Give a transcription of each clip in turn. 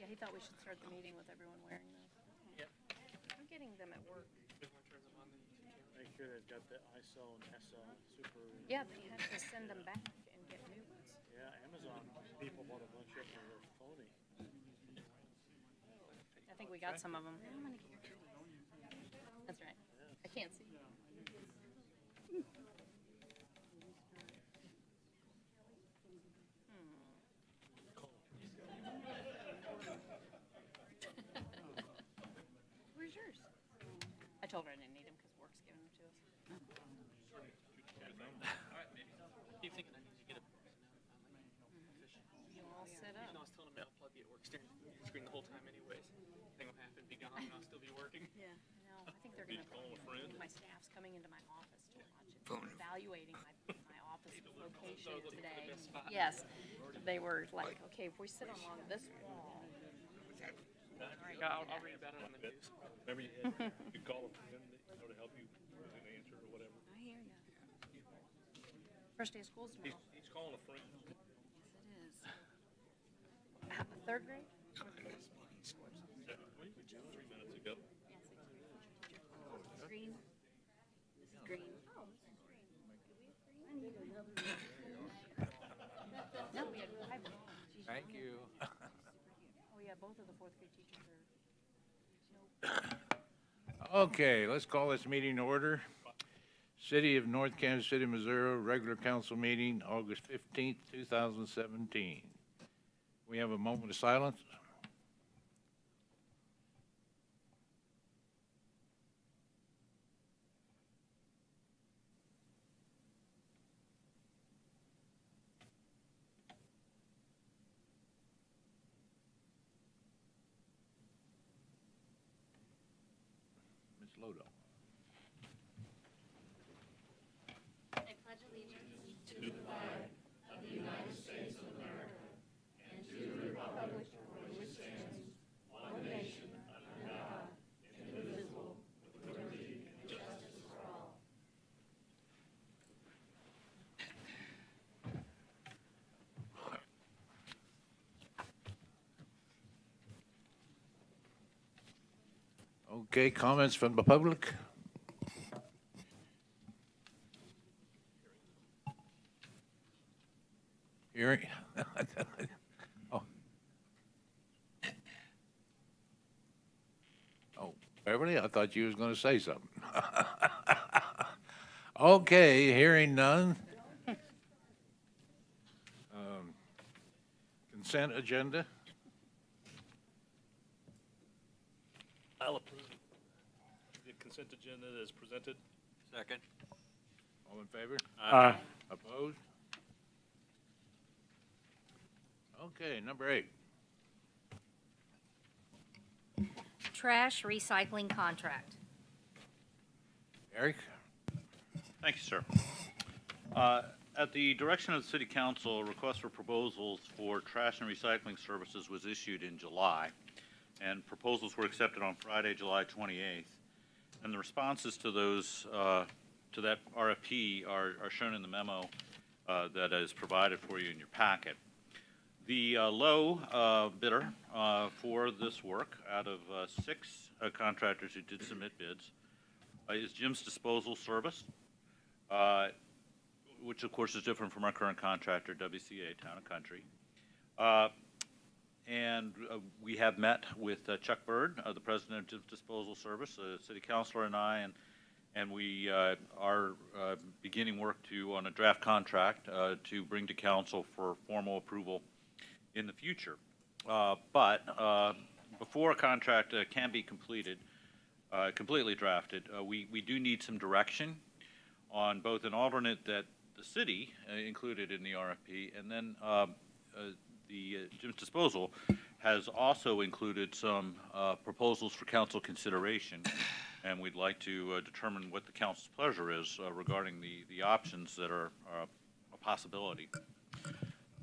he thought we should start the meeting with everyone wearing those. Yeah. I'm getting them at work. Everyone turns them on the YouTube channel. Make sure they've got the ISO and ESO super. Yeah, they had to send them back and get new ones. Yeah, Amazon people bought a bunch of them. They're phony. I think we got some of them. I'm gonna get your kitties. That's right. I can't see. Where's yours? I told her I didn't need them because work's giving them to us. Alright, maybe. Keep thinking I need to get a efficient. You all set Even up. though I was telling him I'll plug the work screen the whole time anyways. Thing will happen, be gone, and I'll still be working. Yeah. No, I think they're gonna. My staff's coming into my office to watch it, evaluating my office location today. Yes, they were like, okay, if we sit along this wall. I'll read about it on the news. Remember, you call a friend, to help you with an answer or whatever. I hear you. First day of school's tomorrow. He's calling a friend. Yes, it is. Third grade? 3 minutes ago. Green. This is green. Oh, this is green. Do we have green? I need another. No, we had five. Thank you. Oh, yeah, both of the fourth grade teachers are. Okay, let's call this meeting to order. City of North Kansas City, Missouri, regular council meeting, August 15th, 2017. We have a moment of silence. Ms. Lodo. I pledge allegiance to the flag of the United States of America and to the republic for which it stands, one nation, under God, indivisible, with liberty and justice for all. Okay, comments from the public? Hearing? Oh. Oh, Beverly, I thought you was going to say something. Okay, hearing none. Consent agenda? I'll approve the consent agenda as presented. Second. All in favor? Aye. Opposed? Okay, number 8. Trash recycling contract. Eric? Thank you, sir. At the direction of the City Council, a request for proposals for trash and recycling services was issued in July, and proposals were accepted on Friday, July 28th. And the responses to those, to that RFP are shown in the memo that is provided for you in your packet. The low bidder for this work out of 6 contractors who did submit bids is Jim's Disposal Service, which of course is different from our current contractor, WCA Town and Country. And we have met with Chuck Bird, the president of Jim's Disposal Service, the city councilor and I, and we are beginning work on a draft contract to bring to council for formal approval in the future. But before a contract can be completed, completely drafted, we do need some direction on both an alternate that the city included in the RFP, and then the Jim's Disposal has also included some proposals for council consideration, and we'd like to determine what the council's pleasure is regarding the options that are a possibility.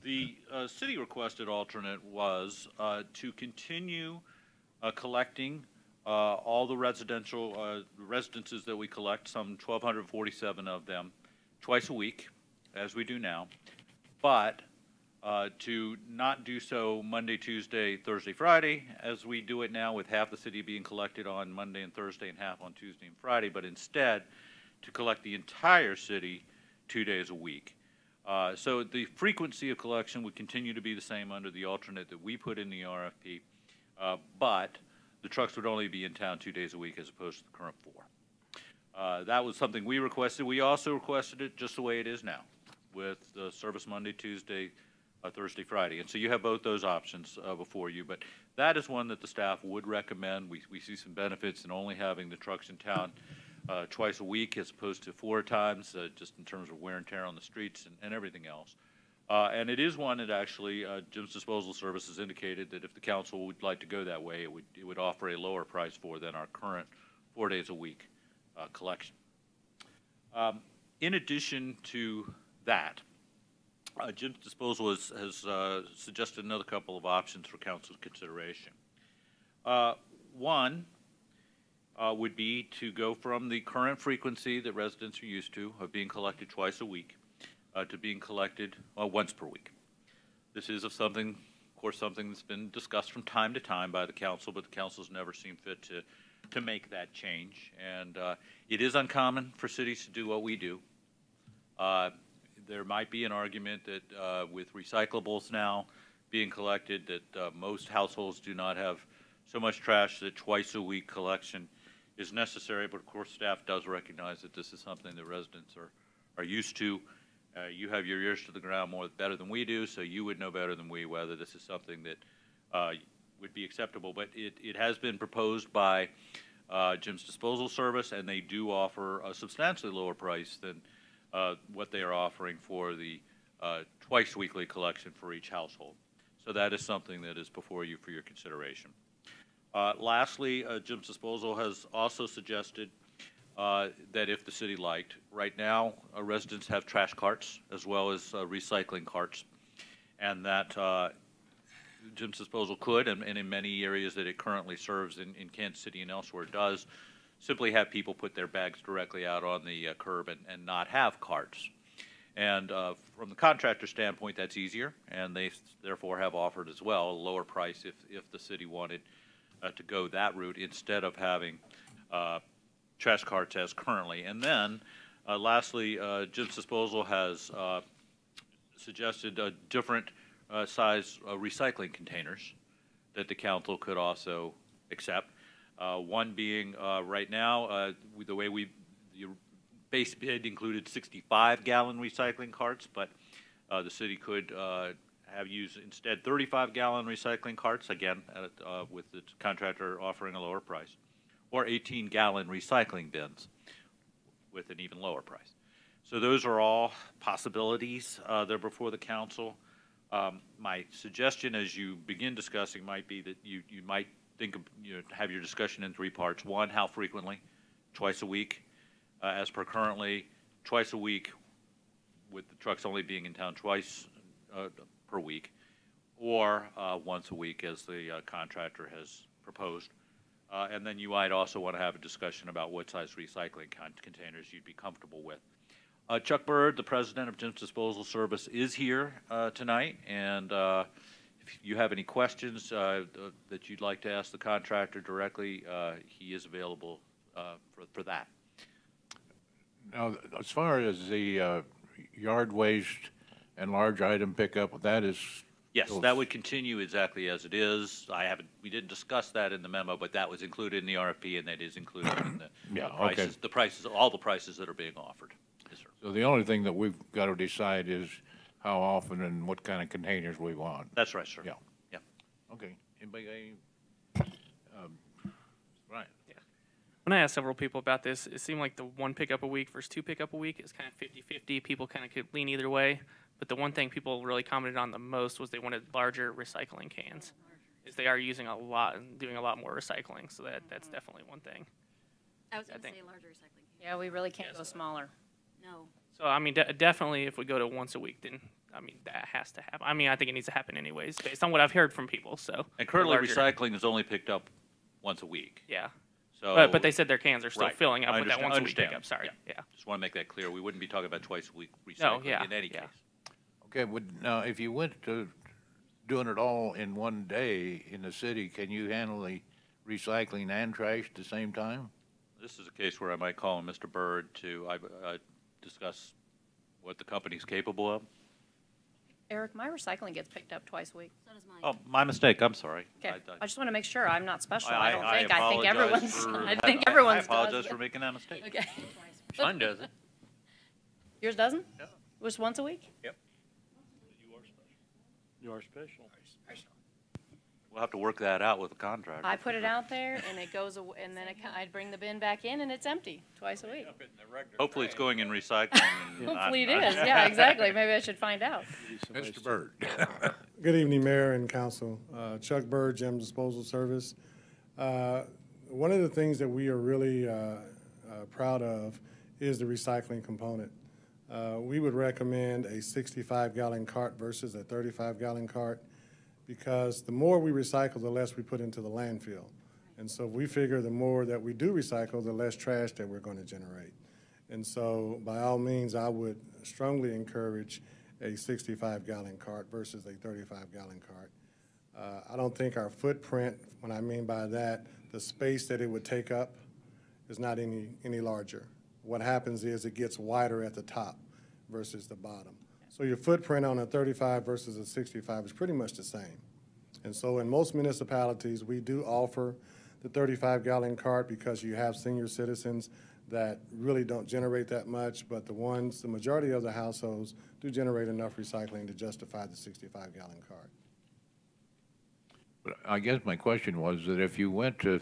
The city requested alternate was to continue collecting all the residential residences that we collect, some 1,247 of them, twice a week, as we do now, but to not do so Monday, Tuesday, Thursday, Friday, as we do it now, with half the city being collected on Monday and Thursday and half on Tuesday and Friday, but instead to collect the entire city 2 days a week. So the frequency of collection would continue to be the same under the alternate that we put in the RFP, but the trucks would only be in town 2 days a week as opposed to the current 4. That was something we requested. We also requested it just the way it is now, with the service Monday, Tuesday, Thursday, Friday. And so you have both those options before you, but that is one that the staff would recommend. We see some benefits in only having the trucks in town twice a week as opposed to 4 times, just in terms of wear and tear on the streets and everything else. And it is one that actually Jim's Disposal Service has indicated that if the council would like to go that way, it would offer a lower price for than our current 4 days a week collection. In addition to that, Jim's Disposal has suggested another couple of options for council's consideration. One would be to go from the current frequency that residents are used to of being collected twice a week to being collected once per week. This is of course, something that's been discussed from time to time by the council, but the council's never seen fit to make that change. And it is uncommon for cities to do what we do. There might be an argument that with recyclables now being collected, that most households do not have so much trash that twice a week collection is necessary. But of course, staff does recognize that this is something that residents are used to. You have your ears to the ground better than we do, so you would know better than we whether this is something that would be acceptable. But it has been proposed by Jim's Disposal Service, and they do offer a substantially lower price than what they are offering for the twice weekly collection for each household. So that is something that is before you for your consideration. Lastly, Jim's Disposal has also suggested that if the city liked, right now residents have trash carts as well as recycling carts, and that Jim's Disposal could, and in many areas that it currently serves in Kansas City and elsewhere does, simply have people put their bags directly out on the curb and not have carts. And from the contractor standpoint, that's easier, and they therefore have offered as well a lower price if the city wanted to go that route instead of having trash carts as currently. And then lastly, Jim's Disposal has suggested different size recycling containers that the council could also accept. One being right now, the way the base bid included 65-gallon recycling carts, but the city could have used instead 35-gallon recycling carts, again, with the contractor offering a lower price, or 18-gallon recycling bins with an even lower price. So those are all possibilities. They're before the council. My suggestion as you begin discussing might be that you might think of, have your discussion in 3 parts. One, how frequently? Twice a week, as per currently, twice a week with the trucks only being in town twice per week, or once a week as the contractor has proposed. And then you might also want to have a discussion about what size recycling containers you'd be comfortable with. Chuck Bird, the president of Jim's Disposal Service, is here tonight, and if you have any questions that you'd like to ask the contractor directly, he is available for that. Now, as far as the yard waste and large item pickup, that is... Yes, that would continue exactly as it is. We didn't discuss that in the memo, but that was included in the RFP, and that is included in the prices. Okay. All the prices that are being offered. Yes, sir. So the only thing that we've got to decide is how often and what kind of containers we want. That's right, sir. Yeah. Yeah. Okay. Anybody got any? Right. Yeah. When I asked several people about this, it seemed like the 1 pickup a week versus 2 pickup a week is kind of 50-50. People kind of could lean either way. But the one thing people really commented on the most was they wanted larger recycling cans, is they are using a lot and doing a lot more recycling. So that's definitely one thing. I was going to say larger recycling. Yeah, we really can't go smaller. No. So, I mean, definitely if we go to once a week, then, I mean, that has to happen. I mean, I think it needs to happen anyways, based on what I've heard from people, so. And currently recycling is only picked up once a week. Yeah. So, but they said their cans are still filling up with that once a week understand. pickup. Sorry. Yeah. Just want to make that clear. We wouldn't be talking about twice a week recycling in any case. Okay, now, if you went to doing it all in one day in the city, can you handle the recycling and trash at the same time? This is a case where I might call on Mr. Byrd to discuss what the company's capable of. Eric, my recycling gets picked up twice a week. So does mine. Oh, my mistake, I'm sorry. Okay, I just want to make sure I'm not special. I I think apologize everyone's, for- I think everyone's I does. apologize for making that mistake. Okay. Mine doesn't. Yours doesn't? No. Just once a week? Yep. You are special. We'll have to work that out with the contractor. I put it out there and it goes, and then I bring the bin back in and it's empty twice a week. Hopefully it's going in recycling. and not- Hopefully it is, yeah, exactly. Maybe I should find out. Mr. Byrd. Good evening, Mayor and Council. Chuck Byrd, Gem Disposal Service. One of the things that we are really proud of is the recycling component. We would recommend a 65-gallon cart versus a 35-gallon cart because the more we recycle, the less we put into the landfill. And so we figure the more that we do recycle, the less trash that we're going to generate. And so by all means, I would strongly encourage a 65-gallon cart versus a 35-gallon cart. I don't think our footprint, what I mean by that, the space that it would take up is not any larger. What happens is it gets wider at the top versus the bottom. So your footprint on a 35 versus a 65 is pretty much the same. And so in most municipalities, we do offer the 35-gallon cart because you have senior citizens that really don't generate that much, but the majority of the households do generate enough recycling to justify the 65-gallon cart. But I guess my question was that if you went to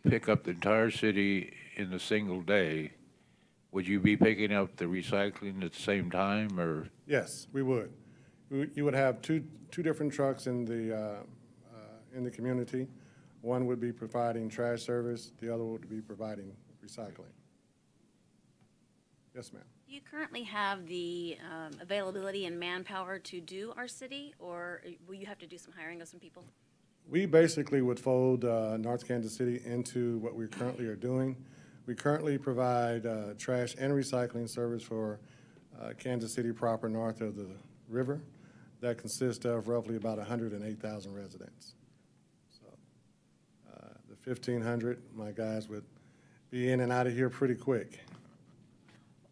pick up the entire city in a single day, would you be picking up the recycling at the same time, or? Yes, we would. You would have two different trucks in the community. One would be providing trash service, the other would be providing recycling. Yes, ma'am. Do you currently have the availability and manpower to do our city, or will you have to do some hiring of some people? We basically would fold North Kansas City into what we currently are doing. We currently provide trash and recycling service for Kansas City proper north of the river. That consists of roughly about 108,000 residents. So the 1,500, my guys would be in and out of here pretty quick.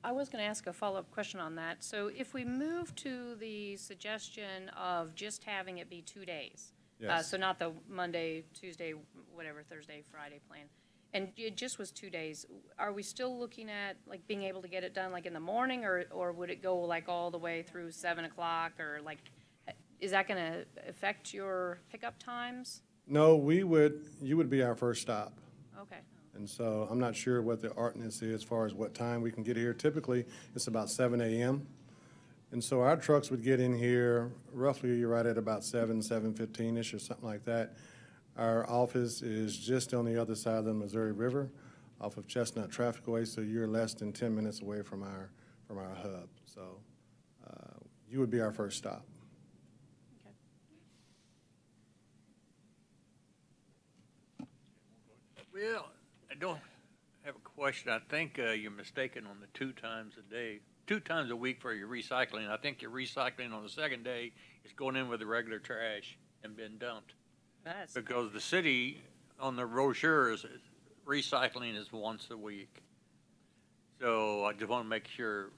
I was going to ask a follow-up question on that. So if we move to the suggestion of just having it be 2 days, Yes. so not the Monday, Tuesday, whatever, Thursday, Friday plan, and it just was 2 days, are we still looking at like being able to get it done like in the morning, or would it go like all the way through 7 o'clock, or like, is that going to affect your pickup times? No, you would be our first stop. Okay. And so I'm not sure what the artness is as far as what time we can get here. Typically, it's about 7 a.m. And so our trucks would get in here roughly right at about 7:15-ish or something like that. Our office is just on the other side of the Missouri River off of Chestnut Trafficway, so you're less than 10 minutes away from our hub. So you would be our first stop. Okay. Well, I don't have a question. I think you're mistaken on the 2 times a day. 2 times a week for your recycling. I think your recycling on the second day is going in with the regular trash and being dumped. That's, Because the city, on the brochures, recycling is once a week. So I just want to make sure.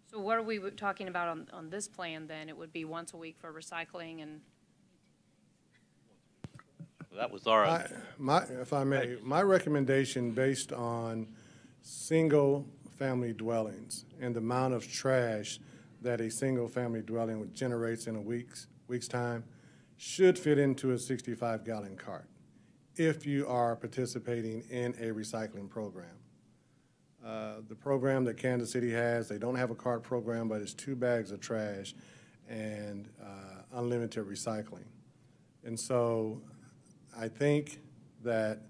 so what are we talking about on this plan then? It would be once a week for recycling and, That was our, If I may, my recommendation based on single-family dwellings and the amount of trash that a single-family dwelling generates in a week's time should fit into a 65-gallon cart if you are participating in a recycling program. The program that Kansas City has, they don't have a cart program, but it's 2 bags of trash and unlimited recycling. And so I think that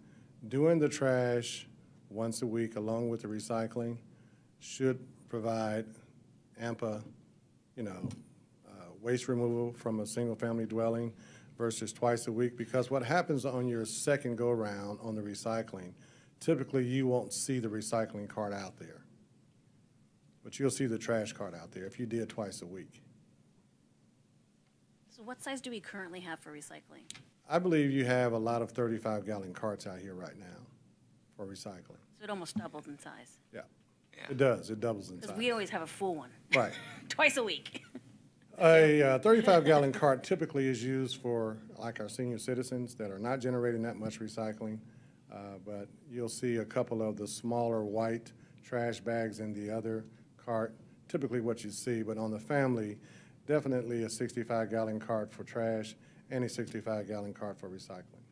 doing the trash once a week along with the recycling should provide ample, waste removal from a single-family dwelling versus twice a week, because what happens on your second go-round on the recycling, typically you won't see the recycling cart out there, but you'll see the trash cart out there if you did twice a week. So what size do we currently have for recycling? I believe you have a lot of 35-gallon carts out here right now for recycling. So it almost doubles in size. Yeah. It does. It doubles in Because size. we always have a full one, Right. twice a week. A 35-gallon cart typically is used for, like, our senior citizens that are not generating that much recycling. But you'll see a couple of the smaller white trash bags in the other cart, typically what you see. But on the family, definitely a 65-gallon cart for trash and a 65-gallon cart for recycling.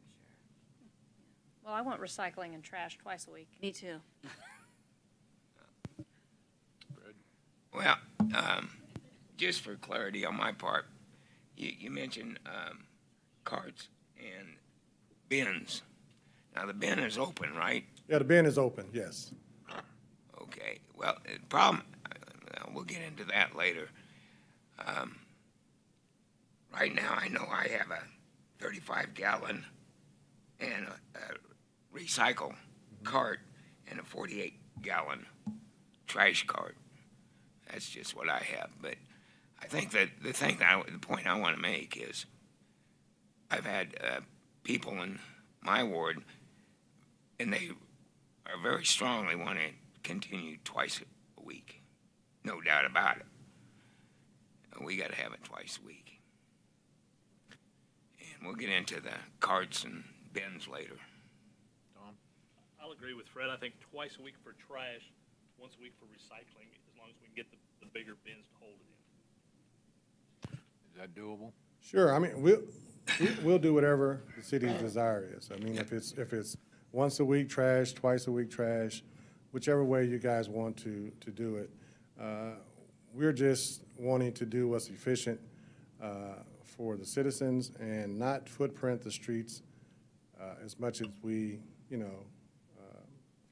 Well, I want recycling and trash twice a week. Me too. Well, just for clarity on my part, you mentioned carts and bins. Now, the bin is open, right? Yeah, the bin is open, yes. Okay. Well, the problem, we'll get into that later. Right now, I know I have a 35-gallon and a recycle cart and a 48-gallon trash cart. That's just what I have. But I think that the point I want to make is I've had people in my ward, and they are very strongly want to continue twice a week. No doubt about it. We got to have it twice a week. And we'll get into the carts and bins later. I'll agree with Fred. I think twice a week for trash, once a week for recycling, as long as we can get the bigger bins to hold it in. Is that doable? Sure, I mean, we'll do whatever the city's desire is. I mean, if it's once a week trash, twice a week trash, whichever way you guys want to do it. We're just wanting to do what's efficient for the citizens and not footprint the streets as much as we,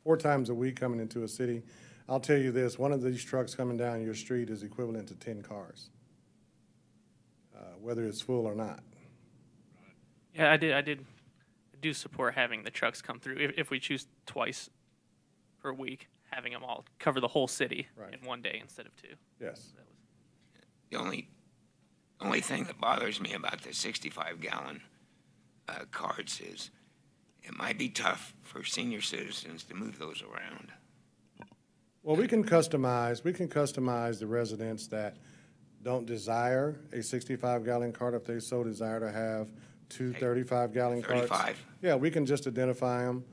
4 times a week coming into a city. I'll tell you this, one of these trucks coming down your street is equivalent to 10 cars, whether it's full or not. Yeah, I do support having the trucks come through if we choose twice per week, having them all cover the whole city in one day instead of 2. Yes. The only thing that bothers me about the 65-gallon carts is it might be tough for senior citizens to move those around. Well, we can customize the residents that don't desire a 65-gallon cart if they so desire to have 2 35-gallon carts. 35. Yeah, we can just identify them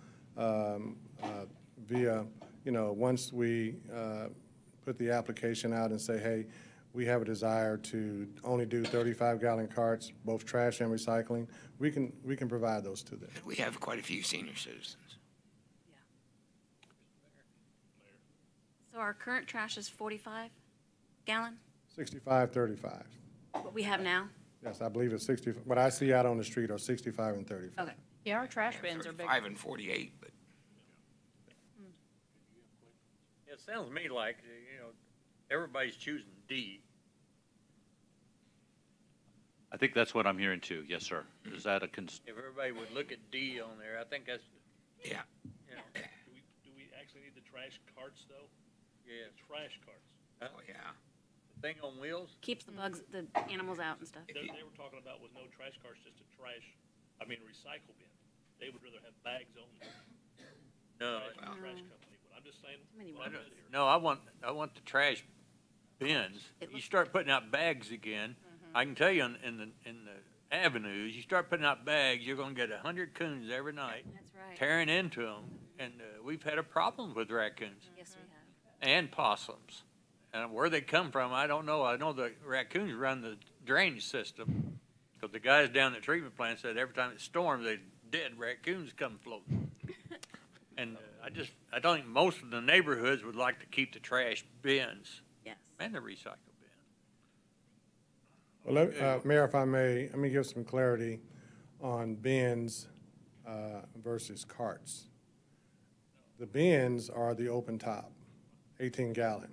via, once we put the application out and say, hey, we have a desire to only do 35-gallon carts, both trash and recycling, we can provide those to them. We have quite a few senior citizens. So our current trash is 45 gallon? 65, 35. What we have now? Yes, I believe it's 60, what I see out on the street are 65 and 35. Okay. Yeah, our trash bins are big. 35 and 48, but It sounds to me like, everybody's choosing D. I think that's what I'm hearing too. Yes, sir. Is that a If everybody would look at D on there, I think that's, yeah. Do we actually need the trash carts, though? yeah, Trash carts. Oh, yeah. the thing on wheels. Keeps the bugs, the animals out and stuff. They were talking about with no trash carts, just a recycle bin. They would rather have bags only. No, Trash company, but I'm just saying. many what I words. read here. no, I want the trash bins. It You looks- start putting out bags again, I can tell you in the avenues, you start putting out bags, you're gonna get 100 coons every night That's right. tearing into them, and we've had a problem with raccoons Yes, we have. and possums. And where they come from, I don't know. I know the raccoons run the drainage system, because the guys down at the treatment plant said every time it storms, they dead raccoons come floating. And I don't think most of the neighborhoods would like to keep the trash bins Yes. and the recycle bin. Well, Mayor, if I may, let me give some clarity on bins versus carts. The bins are the open top, 18-gallon.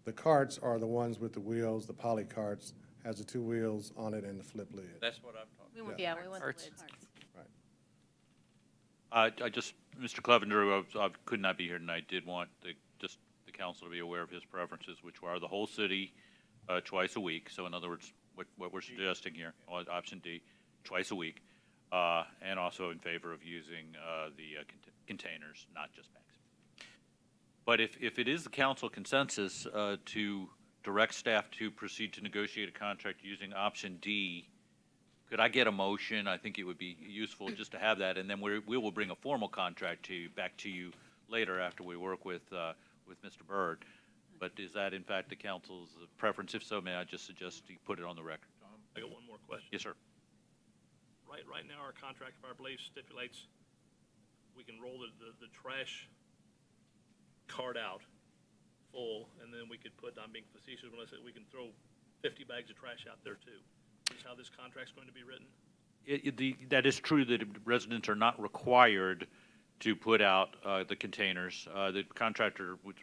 The carts are the ones with the wheels, the poly carts, has the 2 wheels on it and the flip lid. That's what I'm talking We want Yeah, the we want carts. the lids. Mr. Clevender, I could not be here tonight, did want the council to be aware of his preferences, which are the whole city twice a week. So in other words, what we're suggesting here, option D, twice a week, and also in favor of using the containers, not just bags. But if it is the council consensus to direct staff to proceed to negotiate a contract using option D, could I get a motion? I think it would be useful just to have that, and then we will bring a formal contract back to you later after we work with Mr. Byrd. But is that in fact the council's preference? If so, may I just suggest you put it on the record? I got one more question. Yes, sir. Right now, our contract, if I believe, stipulates we can roll the trash cart out full, and then we could put, I'm being facetious when I say we can throw 50 bags of trash out there too. Is how this contract's going to be written? That is true that residents are not required to put out the containers. The contractor was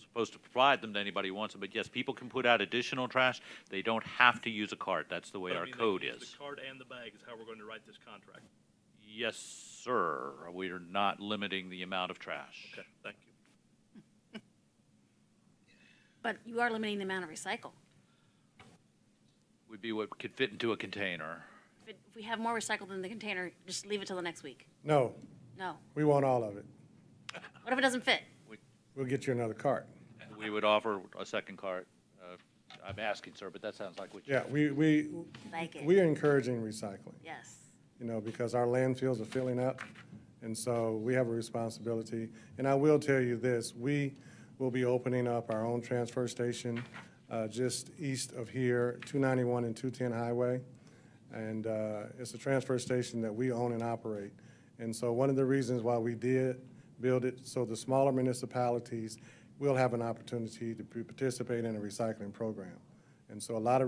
supposed to provide them to anybody who wants them, but yes, people can put out additional trash. They don't have to use a cart. That's the way But I our mean, they code can use is. The cart and the bag is how we're going to write this contract. Yes, sir. We are not limiting the amount of trash. Okay, thank you. But you are limiting the amount of recycle. Would be what could fit into a container. If we have more recycle than the container, just leave it till the next week. No, No. we want all of it. What if it doesn't fit? We'll get you another cart. We would offer a second cart. I'm asking, sir, but that sounds like what you. Yeah, we Like it. we are encouraging recycling, Yes. you know, because our landfills are filling up, and so we have a responsibility. And I will tell you this, we will be opening up our own transfer station just east of here, 291 and 210 Highway. And it's a transfer station that we own and operate. And so one of the reasons why we did build it, so the smaller municipalities will have an opportunity to participate in a recycling program. And so a lot of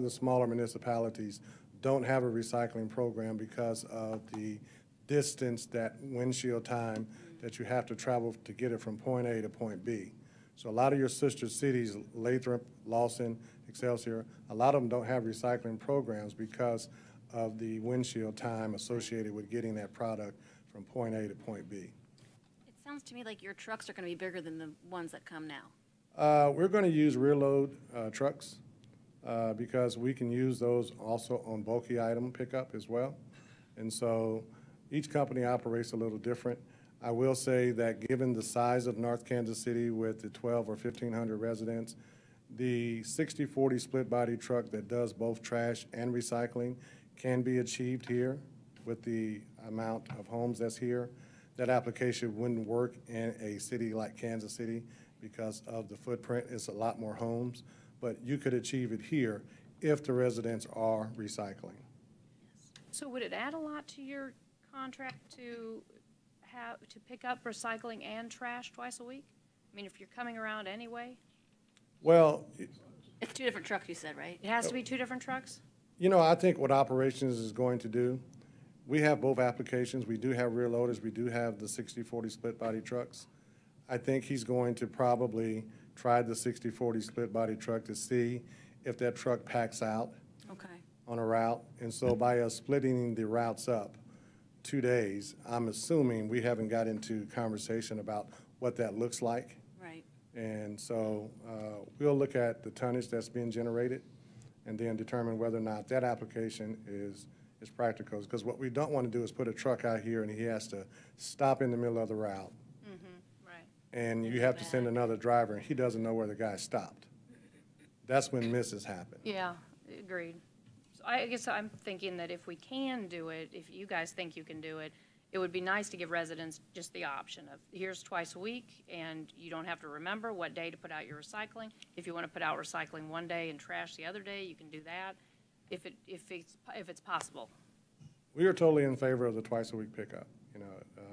the smaller municipalities don't have a recycling program because of the distance, that windshield time that you have to travel to get it from point A to point B. So a lot of your sister cities, Lathrop, Lawson, Excelsior, a lot of them don't have recycling programs because of the windshield time associated with getting that product from point A to point B. It sounds to me like your trucks are going to be bigger than the ones that come now. We're going to use rear load trucks because we can use those also on bulky item pickup as well. And so each company operates a little different. I will say that given the size of North Kansas City with the 12 or 1,500 residents, the 60-40 split body truck that does both trash and recycling can be achieved here with the amount of homes that's here. That application wouldn't work in a city like Kansas City because of the footprint. It's a lot more homes, but you could achieve it here if the residents are recycling. So would it add a lot to your contract to pick up recycling and trash twice a week? I mean, if you're coming around anyway? Well, It's two different trucks, you said, right? It has to be two different trucks? you know, I think what operations is going to do, we have both applications. We do have rear loaders. We do have the 60-40 split body trucks. I think he's going to probably try the 60-40 split body truck to see if that truck packs out Okay. on a route. And so by us splitting the routes up 2 days, I'm assuming we haven't got into conversation about what that looks like. Right. And so we'll look at the tonnage that's being generated and then determine whether or not that application is practical. Because what we don't want to do is put a truck out here and he has to stop in the middle of the route. Right. And you have to send another driver and he doesn't know where the guy stopped. That's when misses happen. Yeah, agreed. So I guess I'm thinking that if we can do it, if you guys think you can do it, it would be nice to give residents just the option of, here's twice a week, and you don't have to remember what day to put out your recycling. If you want to put out recycling one day and trash the other day, you can do that, if it's possible. We are totally in favor of the twice a week pickup. You know,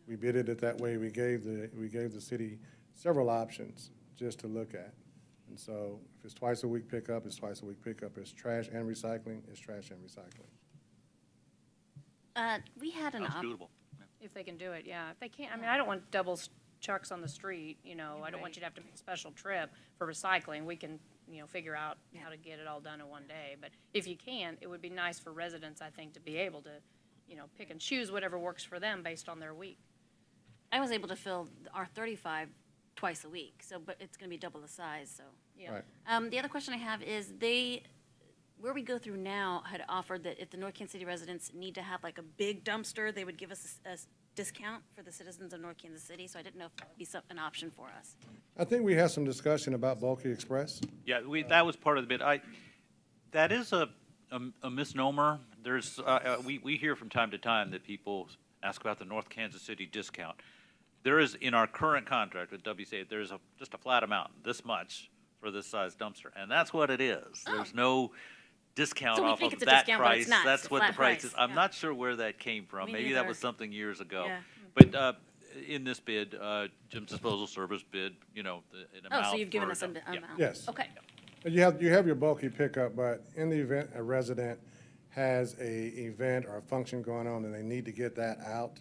we bidded it that way. We gave the city several options just to look at. And so if it's twice a week pickup, it's twice a week pickup. It's trash and recycling, it's trash and recycling. We had an Sounds doable. If they can do it, yeah. If they can't, I mean, I don't want double trucks on the street, you know. I don't want you to have to make a special trip for recycling. We can, you know, figure out how to get it all done in one day. But if you can, it would be nice for residents, I think, to be able to, you know, pick and choose whatever works for them based on their week. I was able to fill our 35 twice a week, so, but it's going to be double the size, so. Yeah. Right. The other question I have is they where we go through now had offered that if the North Kansas City residents need to have like a big dumpster, they would give us a discount for the citizens of North Kansas City. So I didn't know if that would be an option for us. I think we had some discussion about Bulky Express. Yeah, that was part of the bid. That is a misnomer. There's, we hear from time to time that people ask about the North Kansas City discount. There is, in our current contract with WCA, there's just a flat amount, this much for this size dumpster, and that's what it is. There's no discount So we off think of it's a that discount, but price. it's not. That's It's a what the flat price is. price. I'm Yeah. not sure where that came from. Me Maybe that neither. was something years ago. Yeah. But in this bid, Jim's Disposal Service bid, an amount. Oh, so you've given for us a an dump- yeah. amount? Yes. Okay. You have your bulky pickup, but in the event a resident has a event or a function going on and they need to get that out,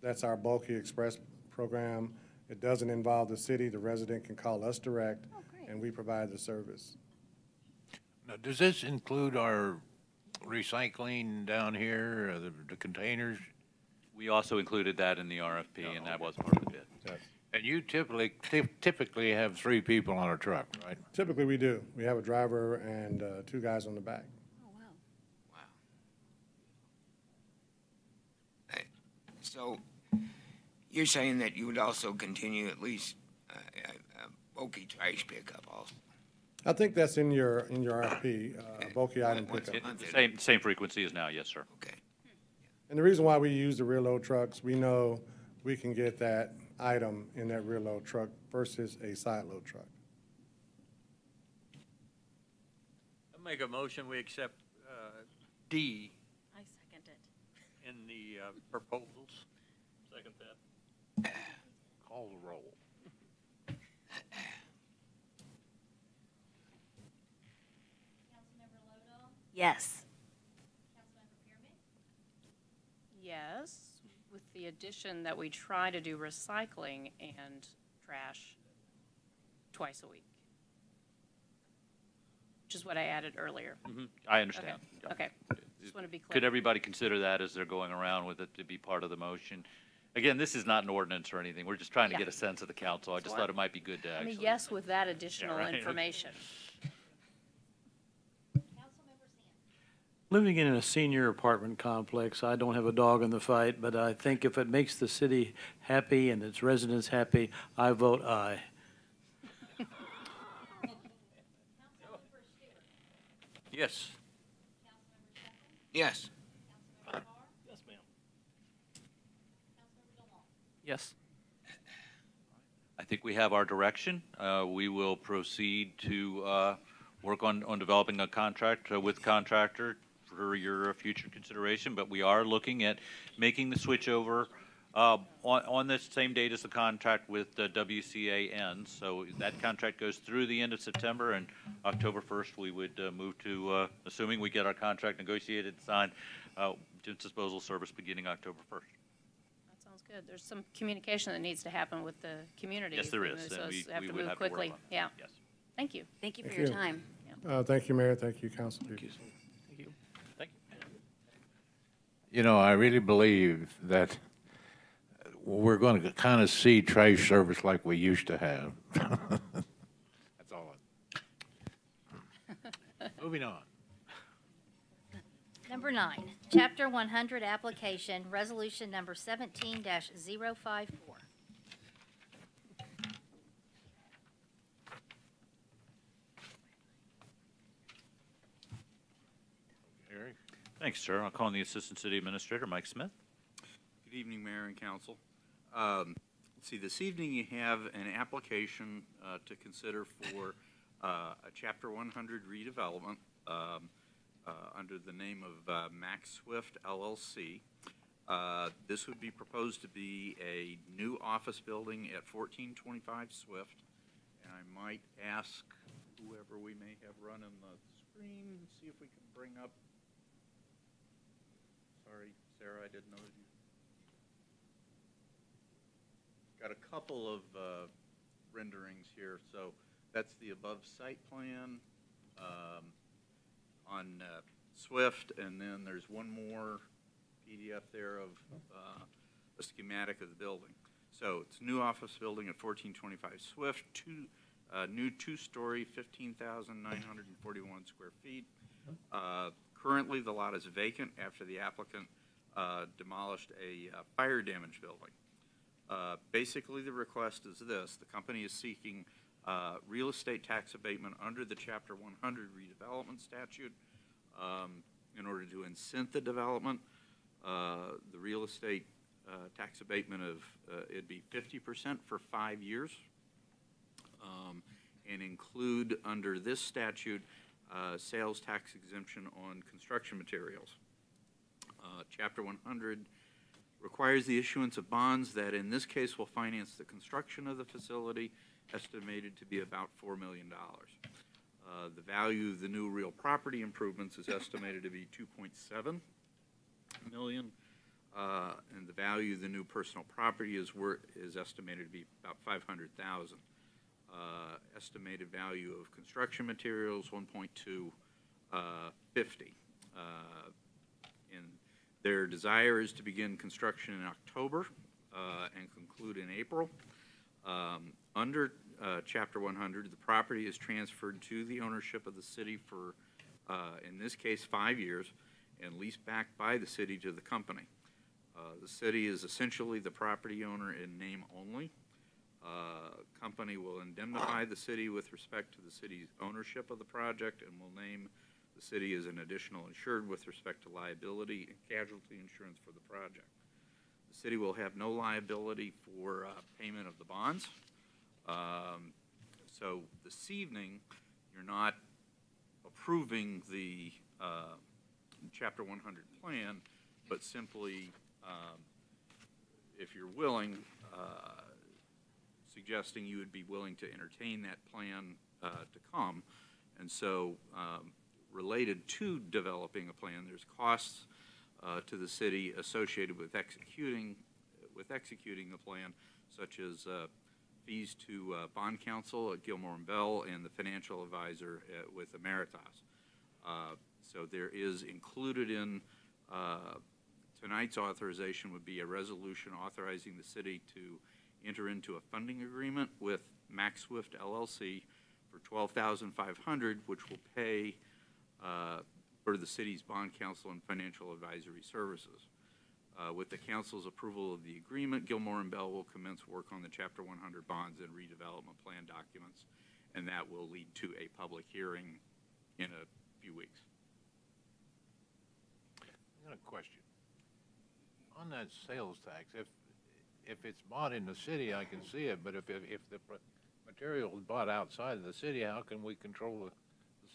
that's our Bulky Express program. It doesn't involve the city. The resident can call us direct, and we provide the service. Now, does this include our recycling down here, the containers? We also included that in the RFP, and that was part of the bid. Yes. And you typically have 3 people on a truck, right? Typically, we do. We have a driver and 2 guys on the back. Oh, wow. So you're saying that you would also continue at least bulky trash pickup also? I think that's in your RFP, bulky item What's pickup. Same frequency as now, yes, sir. Okay. And the reason why we use the rear load trucks, we know we can get that item in that rear load truck versus a side load truck. I make a motion, we accept D I second it. in the proposals. Second that. Call the roll. Councilmember Lodo? Yes. Councilmember Pyramid? Yes, with the addition that we try to do recycling and trash twice a week. Which is what I added earlier. I Okay, understand. Yeah. okay. Just want to be clear. Could everybody consider that as they're going around with it to be part of the motion? Again, this is not an ordinance or anything. We're just trying to Yeah. get a sense of the council. I just thought it might be good to I actually. mean, yes, with that additional right. information. Councilmember Sands? Living in a senior apartment complex, I don't have a dog in the fight, but I think if it makes the city happy and its residents happy, I vote aye. Yes. Yes. Yes, ma'am. Yes. I think we have our direction. We will proceed to work on developing a contract with contractor for your future consideration, but we are looking at making the switch over on the same date as the contract with WCA ends. So that contract goes through the end of September, and October 1st, we would move to, assuming we get our contract negotiated, signed, Jim's Disposal Service beginning October 1st. That sounds good. There's some communication that needs to happen with the community. Yes, as there we is, move, and so we it's- have to would move have to work quickly. on it. Yeah. Yes. Thank you. Thank you for Thank your you. time. Thank you, Mayor. Thank you, council people. Thank you. Thank you. You know, I really believe that we're going to kind of see trash service like we used to have. That's all. Moving on. Number 9, Chapter 100 Application, Resolution Number 17-054. Eric? Thanks, sir. I'll call on the Assistant City Administrator, Mike Smith. Good evening, Mayor and Council. Let's see, this evening you have an application to consider for a Chapter 100 redevelopment under the name of Max Swift LLC. This would be proposed to be a new office building at 1425 Swift. And I might ask whoever we may have running the screen, see if we can bring up. Sorry, Sarah, I didn't know that you. Got a couple of renderings here. So that's the above site plan on Swift, and then there's one more PDF there of a schematic of the building. So it's a new office building at 1425 Swift, new two-story, 15,941 square feet. Currently, the lot is vacant after the applicant demolished a fire damaged building. Basically, the request is this. The company is seeking real estate tax abatement under the Chapter 100 redevelopment statute in order to incent the development. The real estate tax abatement of, it'd be 50% for 5 years, and include under this statute sales tax exemption on construction materials. Chapter 100 requires the issuance of bonds that in this case will finance the construction of the facility, estimated to be about $4 million. The value of the new real property improvements is estimated to be $2.7 million, and the value of the new personal property is estimated to be about $500,000. Estimated value of construction materials, $1.250. And their desire is to begin construction in October and conclude in April. Under Chapter 100, the property is transferred to the ownership of the city for, in this case, 5 years, and leased back by the city to the company. The city is essentially the property owner in name only. Company will indemnify the city with respect to the city's ownership of the project and will name the city as an additional insured with respect to liability and casualty insurance for the project. The city will have no liability for payment of the bonds. So this evening, you're not approving the Chapter 100 plan, but simply, if you're willing, suggesting you would be willing to entertain that plan to come. And so related to developing a plan, there's costs to the city associated with executing the plan, such as fees to bond counsel at Gilmore & Bell and the financial advisor with Emeritus. So there is included in tonight's authorization would be a resolution authorizing the city to enter into a funding agreement with MaxSwift LLC for $12,500, which will pay for the city's bond counsel and financial advisory services. With the council's approval of the agreement, Gilmore & Bell will commence work on the Chapter 100 bonds and redevelopment plan documents, and that will lead to a public hearing in a few weeks. I got a question. On that sales tax, if it's bought in the city, I can see it, but if the material is bought outside of the city, how can we control the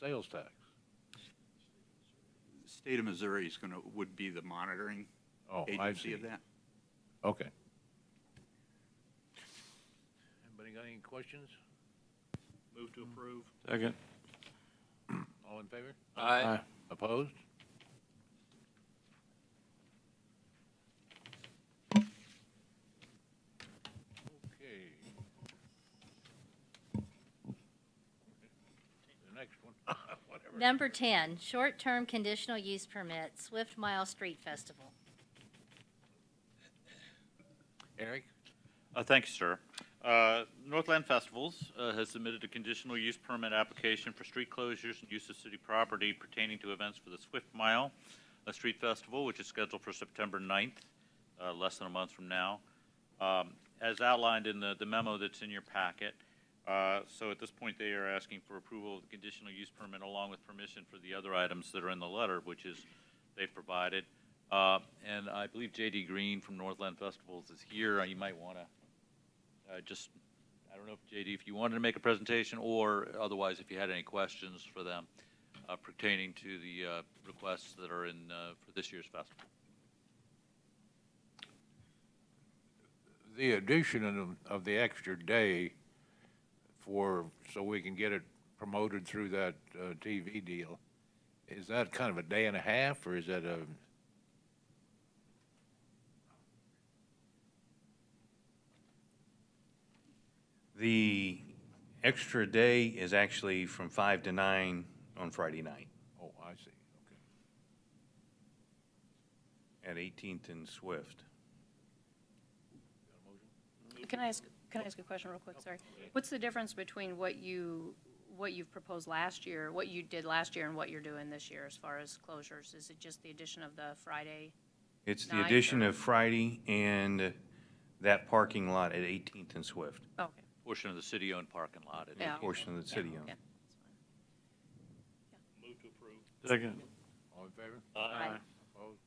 sales tax? The state of Missouri is would be the monitoring agency of that. Okay. Anybody got any questions? Move to approve. Second. All in favor? Aye. Opposed? Number 10, short-term conditional use permit, Swift Mile Street Festival. Eric? Thank you, sir. Northland Festivals has submitted a conditional use permit application for street closures and use of city property pertaining to events for the Swift Mile Street Festival, which is scheduled for September 9th, less than a month from now. As outlined in the memo that's in your packet, so at this point they are asking for approval of the conditional use permit along with permission for the other items that are in the letter, which is they've provided. And I believe J.D. Green from Northland Festivals is here. You might want to I don't know if J.D., if you wanted to make a presentation, or otherwise if you had any questions for them pertaining to the requests that are in for this year's festival. The addition of the extra day so we can get it promoted through that TV deal, is that kind of a day and a half, or is that a... The extra day is actually from 5 to 9 on Friday night. Oh, I see. Okay. At 18th and Swift. Can I ask a question real quick? Sorry. What's the difference between what you what you've proposed last year, what you did last year and what you're doing this year as far as closures? Is it just the addition of the Friday? It's the night, addition or- of Friday and that parking lot at 18th and Swift, Okay. Portion of the city-owned parking lot. Yeah. portion of the city owned. Yeah. Move to approve. Second. All in favor? Aye. Opposed?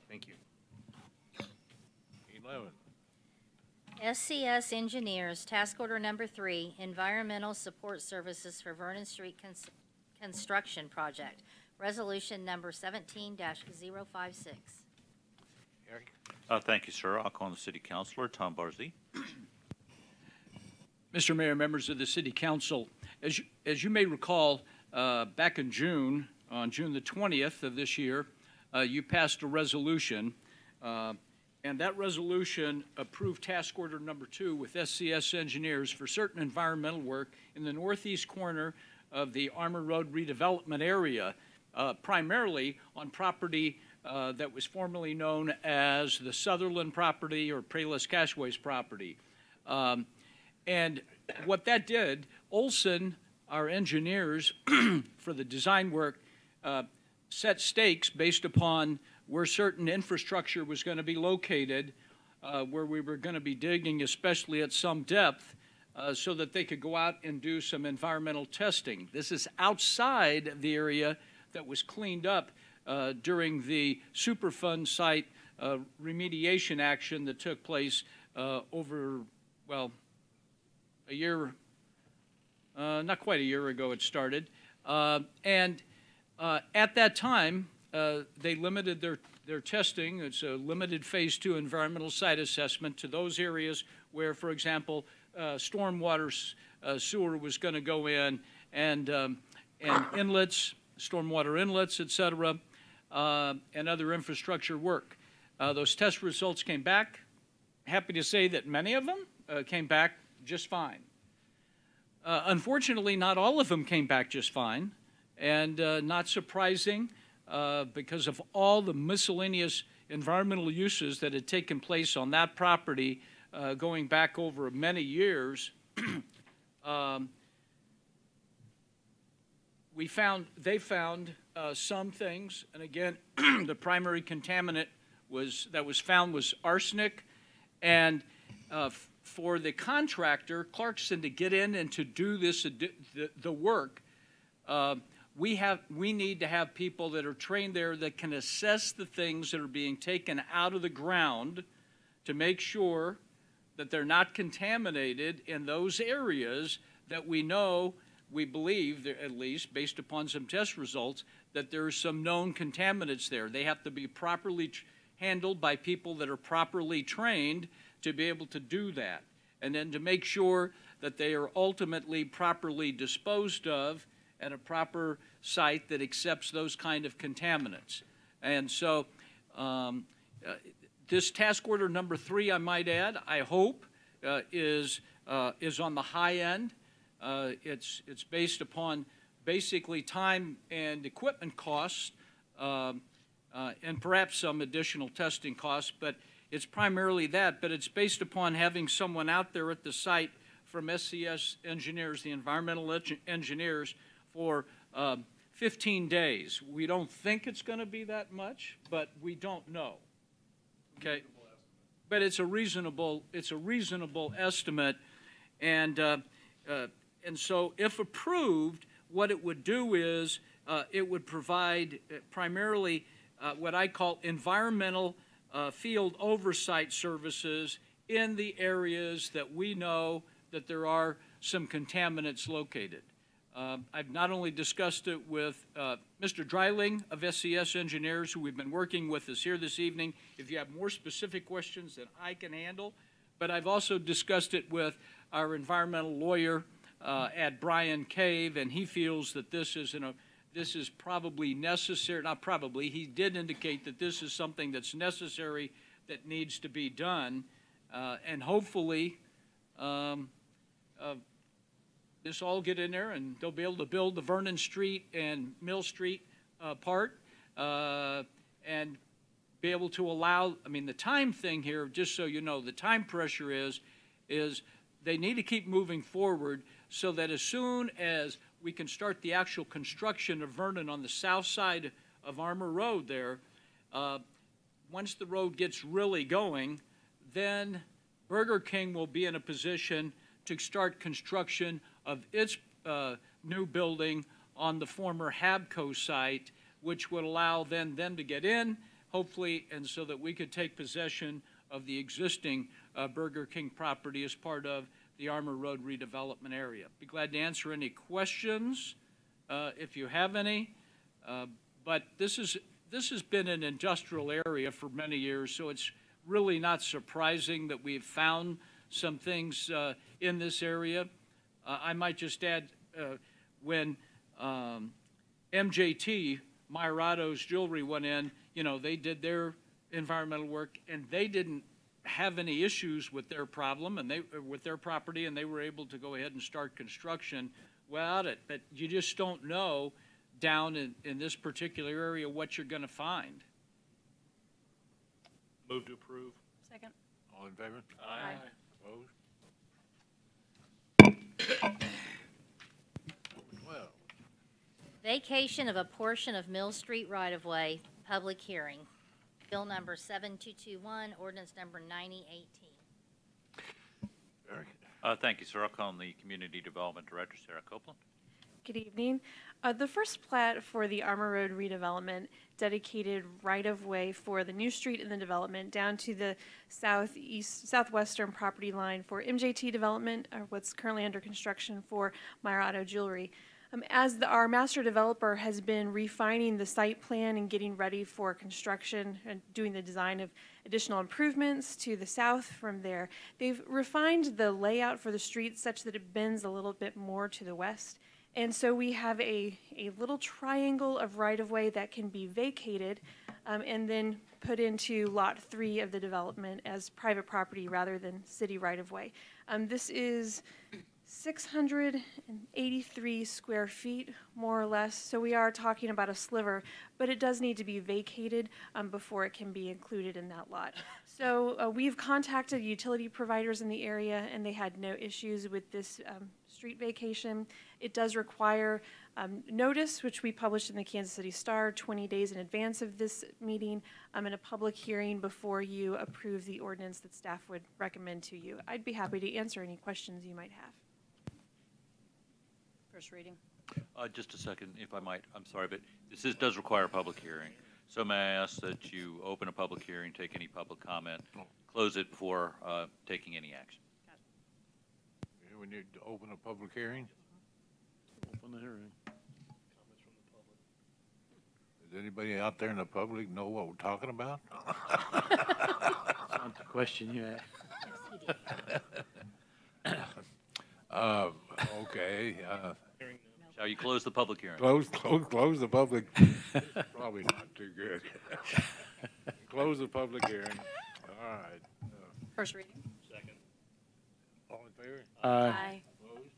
Thank you. 11. SCS Engineers, Task Order Number 3, Environmental Support Services for Vernon Street Construction Project, Resolution Number 17-056. Eric? Thank you, sir. I'll call on the city councilor, Tom Barzee. Mr. Mayor, members of the City Council, as you may recall, back in June, on June the 20th of this year, you passed a resolution, and that resolution approved Task Order Number 2 with SCS Engineers for certain environmental work in the northeast corner of the Armour Road redevelopment area, primarily on property that was formerly known as the Sutherland property or Payless Cashways property. And what that did, Olson, our engineers for the design work, set stakes based upon where certain infrastructure was going to be located, where we were going to be digging, especially at some depth, so that they could go out and do some environmental testing. This is outside of the area that was cleaned up during the Superfund site remediation action that took place over, well, a year, not quite a year ago it started. And at that time, they limited their testing. It's a limited phase 2 environmental site assessment to those areas where, for example, stormwater sewer was going to go in, and inlets, stormwater inlets, et cetera, and other infrastructure work. Those test results came back. Happy to say that many of them came back just fine. Unfortunately, not all of them came back just fine, and not surprising because of all the miscellaneous environmental uses that had taken place on that property going back over many years. They found some things, and again, the primary contaminant that was found was arsenic, and for the contractor, Clarkson, to get in and to do this, the work, we need to have people that are trained there that can assess the things that are being taken out of the ground to make sure that they're not contaminated in those areas that we know, we believe, at least based upon some test results, that there are some known contaminants there. They have to be properly handled by people that are properly trained to be able to do that, and then to make sure that they are ultimately properly disposed of at a proper site that accepts those kind of contaminants. And so this task order number 3, I might add, I hope, is on the high end. It's based upon basically time and equipment costs, and perhaps some additional testing costs, but it's primarily that. But it's based upon having someone out there at the site from SCS Engineers, the environmental engineers, for 15 days. We don't think it's going to be that much, but we don't know. Okay, but it's a reasonable estimate, and so if approved, what it would do is it would provide primarily what I call environmental field oversight services in the areas that we know that there are some contaminants located. I've not only discussed it with Mr. Dreiling of SCS Engineers, who we've been working with us here this evening, if you have more specific questions that I can handle, but I've also discussed it with our environmental lawyer at Brian Cave, and he feels that this is probably necessary, not probably, he did indicate that this is something that's necessary that needs to be done, and hopefully this all get in there and they'll be able to build the Vernon Street and Mill Street part and be able to allow, I mean, the time thing here, just so you know, the time pressure is they need to keep moving forward so that as soon as we can start the actual construction of Vernon on the south side of Armour Road there, once the road gets really going, then Burger King will be in a position to start construction of its new building on the former Habco site, which would allow then them to get in, hopefully, and so that we could take possession of the existing Burger King property as part of the Armour Road redevelopment area. Be glad to answer any questions if you have any. But this has been an industrial area for many years, so it's really not surprising that we've found some things in this area. I might just add, when MJT, Mayrado's Jewelry, went in, you know, they did their environmental work, and they didn't have any issues with their problem and with their property, and they were able to go ahead and start construction without it. But you just don't know down in this particular area what you're going to find. Move to approve. Second. All in favor? Aye. Opposed? 12. Vacation of a portion of Mill Street right-of-way, public hearing. Bill number 7221, ordinance number 9018. Eric? Thank you, sir. I'll call on the Community Development Director, Sarah Copeland. Good evening. The first plat for the Armour Road redevelopment dedicated right-of-way for the new street in the development down to the southwestern property line for MJT development, or what's currently under construction for Mayarado Jewelry. Our master developer has been refining the site plan and getting ready for construction and doing the design of additional improvements to the south from there, they've refined the layout for the street such that it bends a little bit more to the west. And so we have a little triangle of right-of-way that can be vacated and then put into Lot 3 of the development as private property rather than city right-of-way. This is 683 square feet, more or less, so we are talking about a sliver, but it does need to be vacated before it can be included in that lot. So we've contacted utility providers in the area, and they had no issues with this street vacation. It does require notice, which we published in the Kansas City Star 20 days in advance of this meeting, and a public hearing before you approve the ordinance that staff would recommend to you. I'd be happy to answer any questions you might have. First reading. Just a second, if I might. I'm sorry, but this does require a public hearing. So may I ask that you open a public hearing, take any public comment, close it before taking any action? Yeah, we need to open a public hearing. Open the hearing. Comments from the public. Does anybody out there in the public know what we're talking about? That's not the question you asked. Okay. Shall you close the public hearing? Close the public. Probably not too good. Close the public hearing. All right. First reading. Second. All in favor? Aye. Opposed?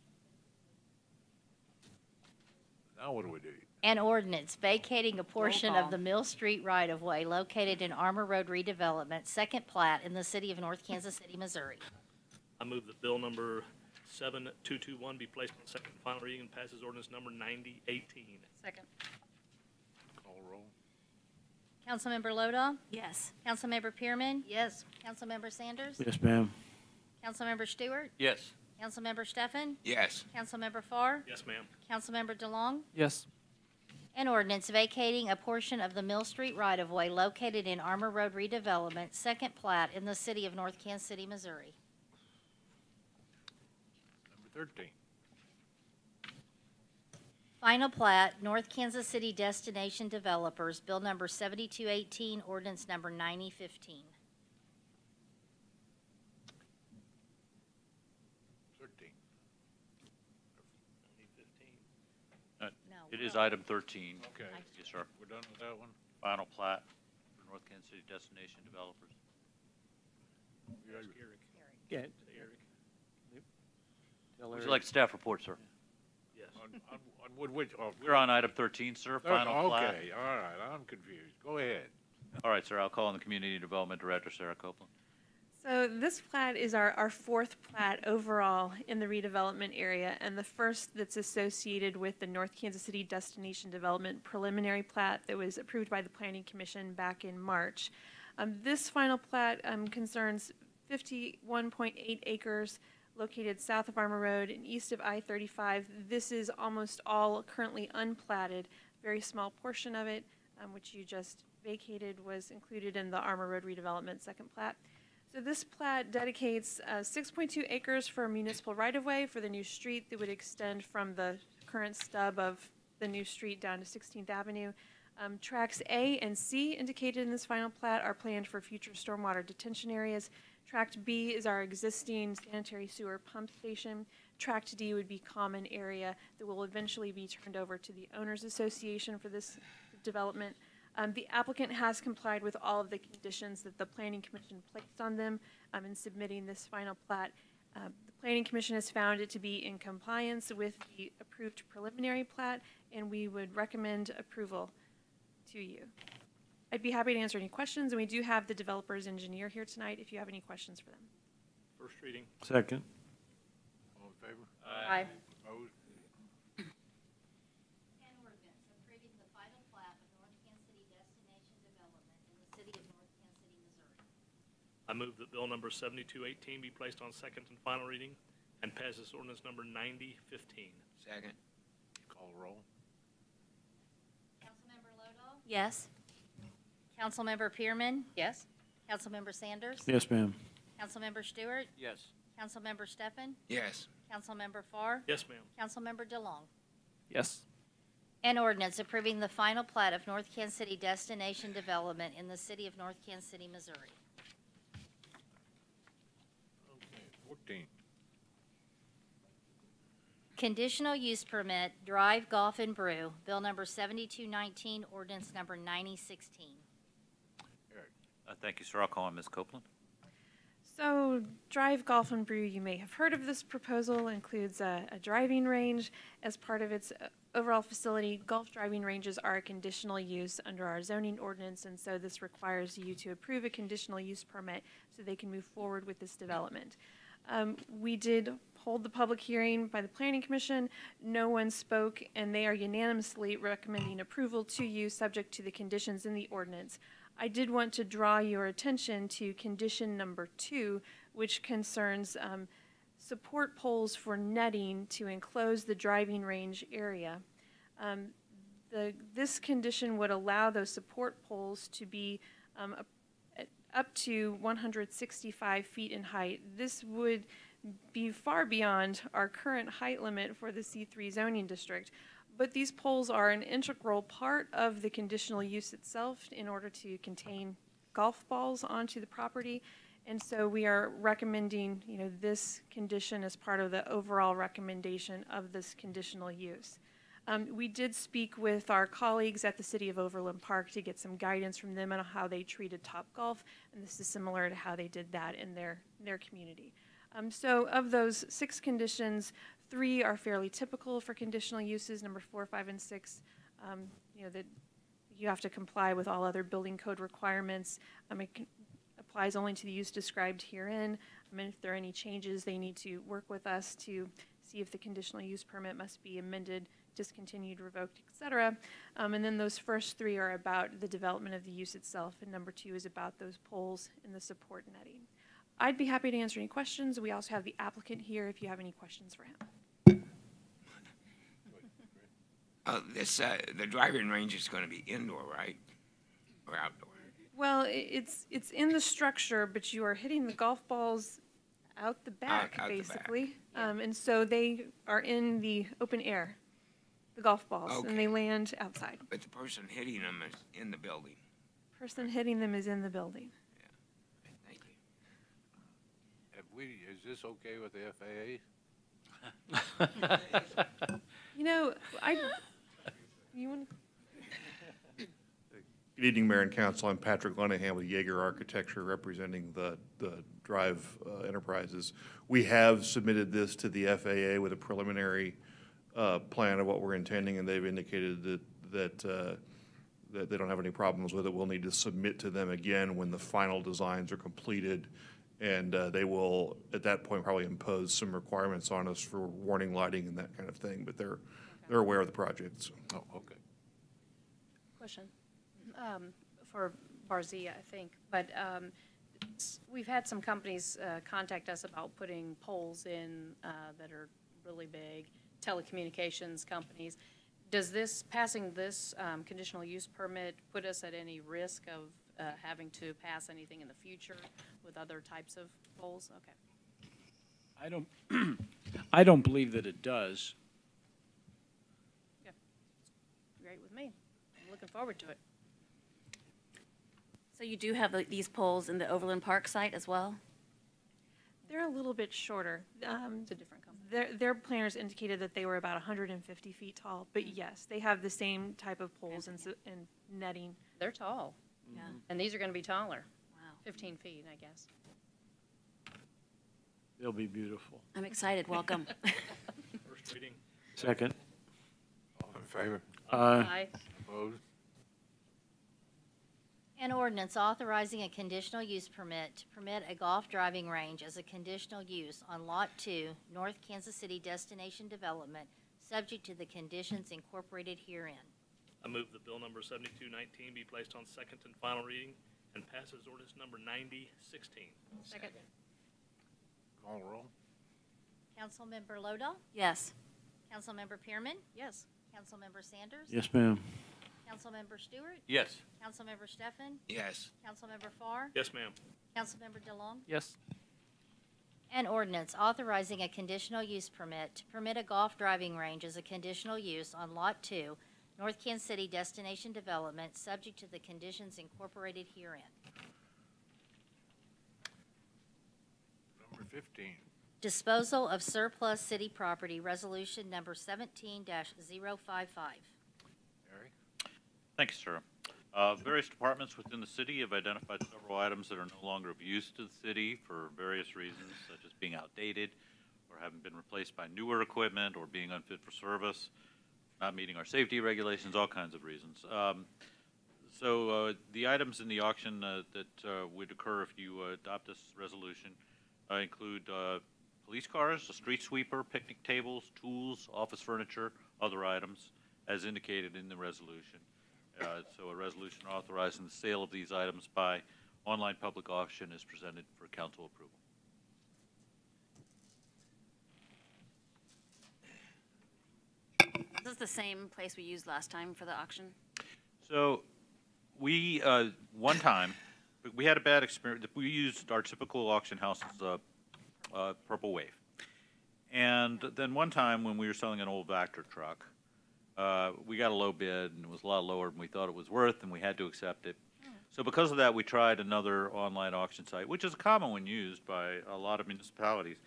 Now what do we do? An ordinance vacating a portion of the Mill Street right-of-way located in Armour Road redevelopment, second plat in the city of North Kansas City, Missouri. I move that bill number 7221 be placed on second and final reading and passes ordinance number 9018. Second. Call roll. Councilmember Lodahl? Yes. Councilmember Pearman? Yes. Councilmember Sanders? Yes, ma'am. Councilmember Stewart? Yes. Councilmember Steffen? Yes. Councilmember Farr? Yes, ma'am. Councilmember DeLong? Yes. An ordinance vacating a portion of the Mill Street right-of-way located in Armour Road redevelopment, second plat in the city of North Kansas City, Missouri. Number 13. Final plat, North Kansas City Destination Developers, Bill number 7218, ordinance number 9015. 13. 9015. It is item 13. Okay. Yes, sir. We're done with that one? Final plat for North Kansas City Destination Developers. Ask Eric. Yeah. Say Eric. Would you like staff report, sir? Yes. On which? We're on item 13, sir, final plat. Okay, all right, I'm confused. Go ahead. All right, sir, I'll call on the Community Development Director, Sarah Copeland. So this plat is our fourth plat overall in the redevelopment area, and the first that's associated with the North Kansas City Destination Development preliminary plat that was approved by the Planning Commission back in March. This final plat concerns 51.8 acres located south of Armour Road and east of I-35. This is almost all currently unplatted. Very small portion of it, which you just vacated, was included in the Armour Road redevelopment second plat. So this plat dedicates 6.2 acres for municipal right-of-way for the new street that would extend from the current stub of the new street down to 16th Avenue. Tracks A and C indicated in this final plat are planned for future stormwater detention areas. Tract B is our existing sanitary sewer pump station. Tract D would be common area that will eventually be turned over to the Owners Association for this development. The applicant has complied with all of the conditions that the Planning Commission placed on them in submitting this final plat. The Planning Commission has found it to be in compliance with the approved preliminary plat, and we would recommend approval to you. I'd be happy to answer any questions, and we do have the developer's engineer here tonight if you have any questions for them. First reading. Second. All in favor? Aye. Opposed? An ordinance approving the final plat of North Kansas City Destination Development in the city of North Kansas City, Missouri. I move that bill number 7218 be placed on second and final reading and passes ordinance number 9015. Second. Call the roll. Councilmember Lodahl? Yes. Councilmember Pearman? Yes. Councilmember Sanders? Yes, ma'am. Councilmember Stewart? Yes. Councilmember Steffen? Yes. Councilmember Farr? Yes, ma'am. Councilmember DeLong? Yes. An ordinance approving the final plat of North Kansas City Destination Development in the city of North Kansas City, Missouri. Okay, 14. Conditional use permit, Drive Golf and Brew, bill number 7219, ordinance number 9016. Thank you, sir. I'll call on Ms. Copeland. So Drive Golf and Brew, you may have heard of this proposal, includes a driving range as part of its overall facility. Golf driving ranges are a conditional use under our zoning ordinance, and so this requires you to approve a conditional use permit so they can move forward with this development. We did hold the public hearing by the Planning Commission. No one spoke, and they are unanimously recommending approval to you subject to the conditions in the ordinance. I did want to draw your attention to condition number 2, which concerns support poles for netting to enclose the driving range area. This condition would allow those support poles to be up to 165 feet in height. This would be far beyond our current height limit for the C3 zoning district. But these poles are an integral part of the conditional use itself in order to contain golf balls onto the property. And so we are recommending, this condition as part of the overall recommendation of this conditional use. We did speak with our colleagues at the City of Overland Park to get some guidance from them on how they treated Topgolf, and this is similar to how they did that in their community. So of those 6 conditions, 3 are fairly typical for conditional uses, number 4, 5, and 6, that you have to comply with all other building code requirements. It applies only to the use described herein. If there are any changes, they need to work with us to see if the conditional use permit must be amended, discontinued, revoked, etc. And then those first 3 are about the development of the use itself, and number 2 is about those poles and the support netting. I'd be happy to answer any questions. We also have the applicant here if you have any questions for him. The driving range is going to be indoor, right? Or outdoor? Well, it's in the structure, but you are hitting the golf balls out the back, out basically. The back. And so they are in the open air, the golf balls, okay. And they land outside. But the person hitting them is in the building. Person hitting them is in the building. Yeah. Thank you. Is this okay with the FAA? You want to? Good evening, Mayor and Council. I'm Patrick Lenahan with Yeager Architecture, representing the Drive Enterprises. We have submitted this to the FAA with a preliminary plan of what we're intending, and they've indicated that they don't have any problems with it. We'll need to submit to them again when the final designs are completed And they will, at that point, probably impose some requirements on us for warning lighting and that kind of thing, but they're aware of the project. So. Oh, okay. Question for Barzia, I think, but we've had some companies contact us about putting poles in that are really big, telecommunications companies. Does passing this conditional use permit put us at any risk of having to pass anything in the future with other types of poles? Okay. I don't believe that it does. Yeah. Great with me. I'm looking forward to it. So you do have these poles in the Overland Park site as well? They're a little bit shorter. It's a different company. Their planners indicated that they were about 150 feet tall, but yes, they have the same type of poles and netting. They're tall. Yeah. And these are going to be taller. Wow. 15 feet, I guess. They'll be beautiful. I'm excited. Welcome. First reading. Second. All in favor? Aye. Opposed? An ordinance authorizing a conditional use permit to permit a golf driving range as a conditional use on Lot 2, North Kansas City Destination Development, subject to the conditions incorporated herein. I move that bill number 7219 be placed on second and final reading and passes ordinance number 9016. Second. Call roll. Councilmember Lodahl? Yes. Councilmember Pearman? Yes. Councilmember Sanders? Yes, ma'am. Councilmember Stewart? Yes. Councilmember Steffen? Yes. Councilmember Farr? Yes, ma'am. Councilmember DeLong? Yes. An ordinance authorizing a conditional use permit to permit a golf driving range as a conditional use on Lot 2, North Kansas City Destination Development, subject to the conditions incorporated herein. Number 15. Disposal of surplus city property, resolution number 17-055. Harry? Thank you, sir. Various departments within the city have identified several items that are no longer of use to the city for various reasons, such as being outdated or having been replaced by newer equipment or being unfit for service, not meeting our safety regulations, all kinds of reasons. So the items in the auction that would occur if you adopt this resolution include police cars, a street sweeper, picnic tables, tools, office furniture, other items, as indicated in the resolution. So a resolution authorizing the sale of these items by online public auction is presented for council approval. Is this the same place we used last time for the auction? So we, one time, we had a bad experience. We used our typical auction house as Purple Wave. And then one time when we were selling an old Vector truck, we got a low bid, and it was a lot lower than we thought it was worth, and we had to accept it. So because of that, we tried another online auction site, which is a common one used by a lot of municipalities.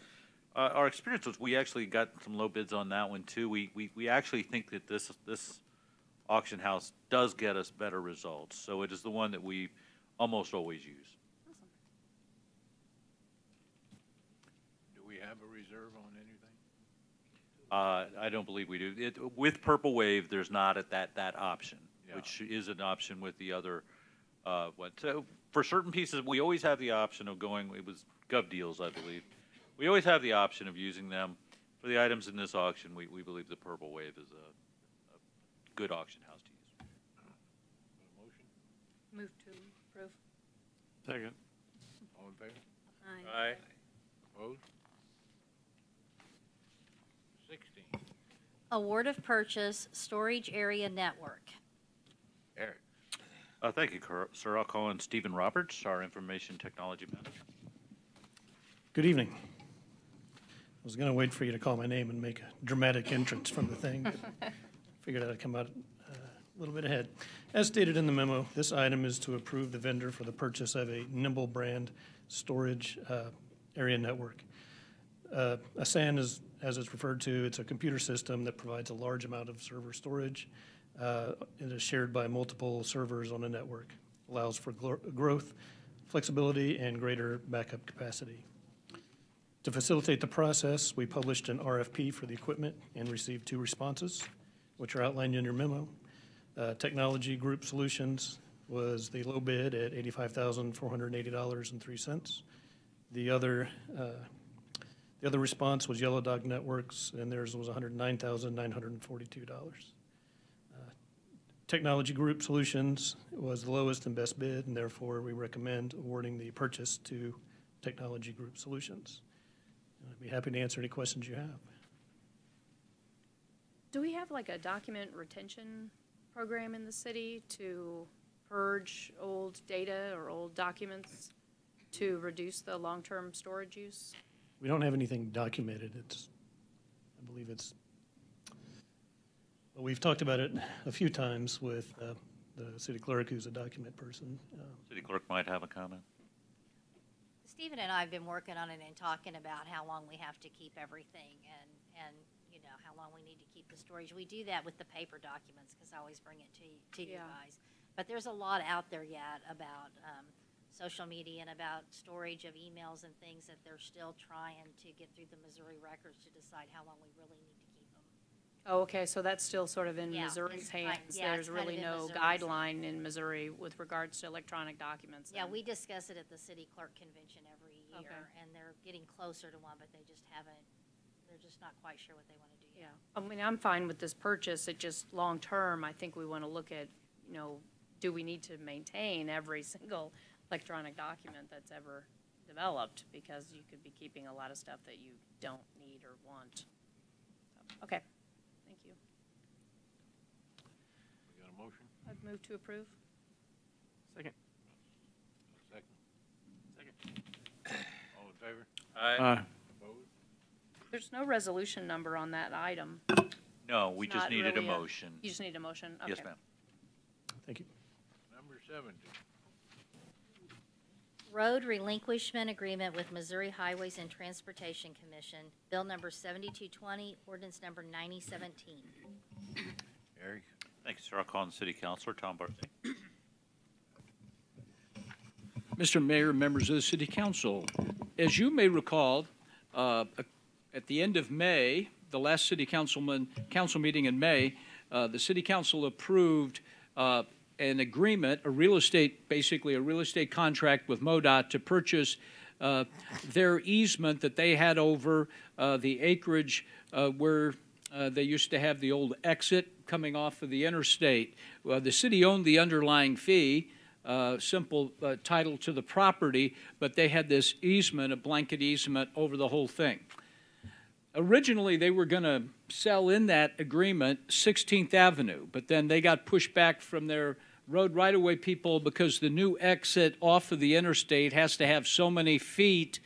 Our experience was we actually got some low bids on that one, too. We actually think that this auction house does get us better results. So it is the one that we almost always use. Do we have a reserve on anything? I don't believe we do. With Purple Wave, there's not that option, Yeah. which is an option with the other one. So for certain pieces, we always have the option of going, it was Gov Deals, I believe. We always have the option of using them. For the items in this auction, we believe the Purple Wave is a good auction house to use. Motion? Move to approve. Second. All in favor? Aye. Opposed? 16. Award of purchase, storage area network. Eric? Thank you, sir. I'll call in Stephen Roberts, our information technology manager. Good evening. I was going to wait for you to call my name and make a dramatic entrance from the thing, but figured I'd come out a little bit ahead. As stated in the memo, this item is to approve the vendor for the purchase of a Nimble brand storage area network. A SAN is, as it's referred to, it's a computer system that provides a large amount of server storage. It is shared by multiple servers on a network, allows for growth, flexibility, and greater backup capacity. To facilitate the process, we published an RFP for the equipment and received 2 responses, which are outlined in your memo. Technology Group Solutions was the low bid at $85,480.03. The other response was Yellow Dog Networks, and theirs was $109,942. Technology Group Solutions was the lowest and best bid, and therefore we recommend awarding the purchase to Technology Group Solutions. I'd be happy to answer any questions you have. Do we have like a document retention program in the city to purge old data or old documents to reduce the long-term storage use? We don't have anything documented. I believe it's, well, we've talked about it a few times with the city clerk, who's a document person. City clerk might have a comment. Stephen and I have been working on it and talking about how long we have to keep everything and you know, how long we need to keep the storage. We do that with the paper documents because I always bring it to you guys. But there's a lot out there yet about social media and about storage of emails and things that they're still trying to get through the Missouri records to decide how long we really need to keep them. Oh, okay, so that's still sort of in Yeah, Missouri's it's hands. yeah, There's it's kind of really in no Missouri's guideline in Missouri with regards to electronic documents. Yeah, then. we discuss it at the city clerk convention every year, Okay. and they're getting closer to one, but they just haven't, they're just not quite sure what they want to do yet. Yeah, I mean, I'm fine with this purchase. It just, long-term, I think we want to look at, you know, do we need to maintain every single electronic document that's ever developed? Because you could be keeping a lot of stuff that you don't need or want. So, okay, thank you. We got a motion? I'd move to approve. Second. Second. All in favor? Aye. Opposed? There's no resolution number on that item. No, we It's just not needed a really motion. You just need a motion? Yes, Okay. ma'am. Thank you. Number 70. Road relinquishment agreement with Missouri Highways and Transportation Commission, bill number 7220, ordinance number 9017. Eric? Thank you, sir. I'll call on the city councilor, Tom Barthé. Mr. Mayor, members of the City Council, as you may recall, at the end of May, the last City council meeting in May, the City Council approved an agreement, basically a real estate contract with MoDOT to purchase their easement that they had over the acreage where they used to have the old exit coming off of the interstate. The city owned the underlying fee, simple title to the property, but they had this easement, a blanket easement over the whole thing. Originally, they were going to sell in that agreement 16th Avenue, but then they got pushed back from their road right-of-way people because the new exit off of the interstate has to have so many feet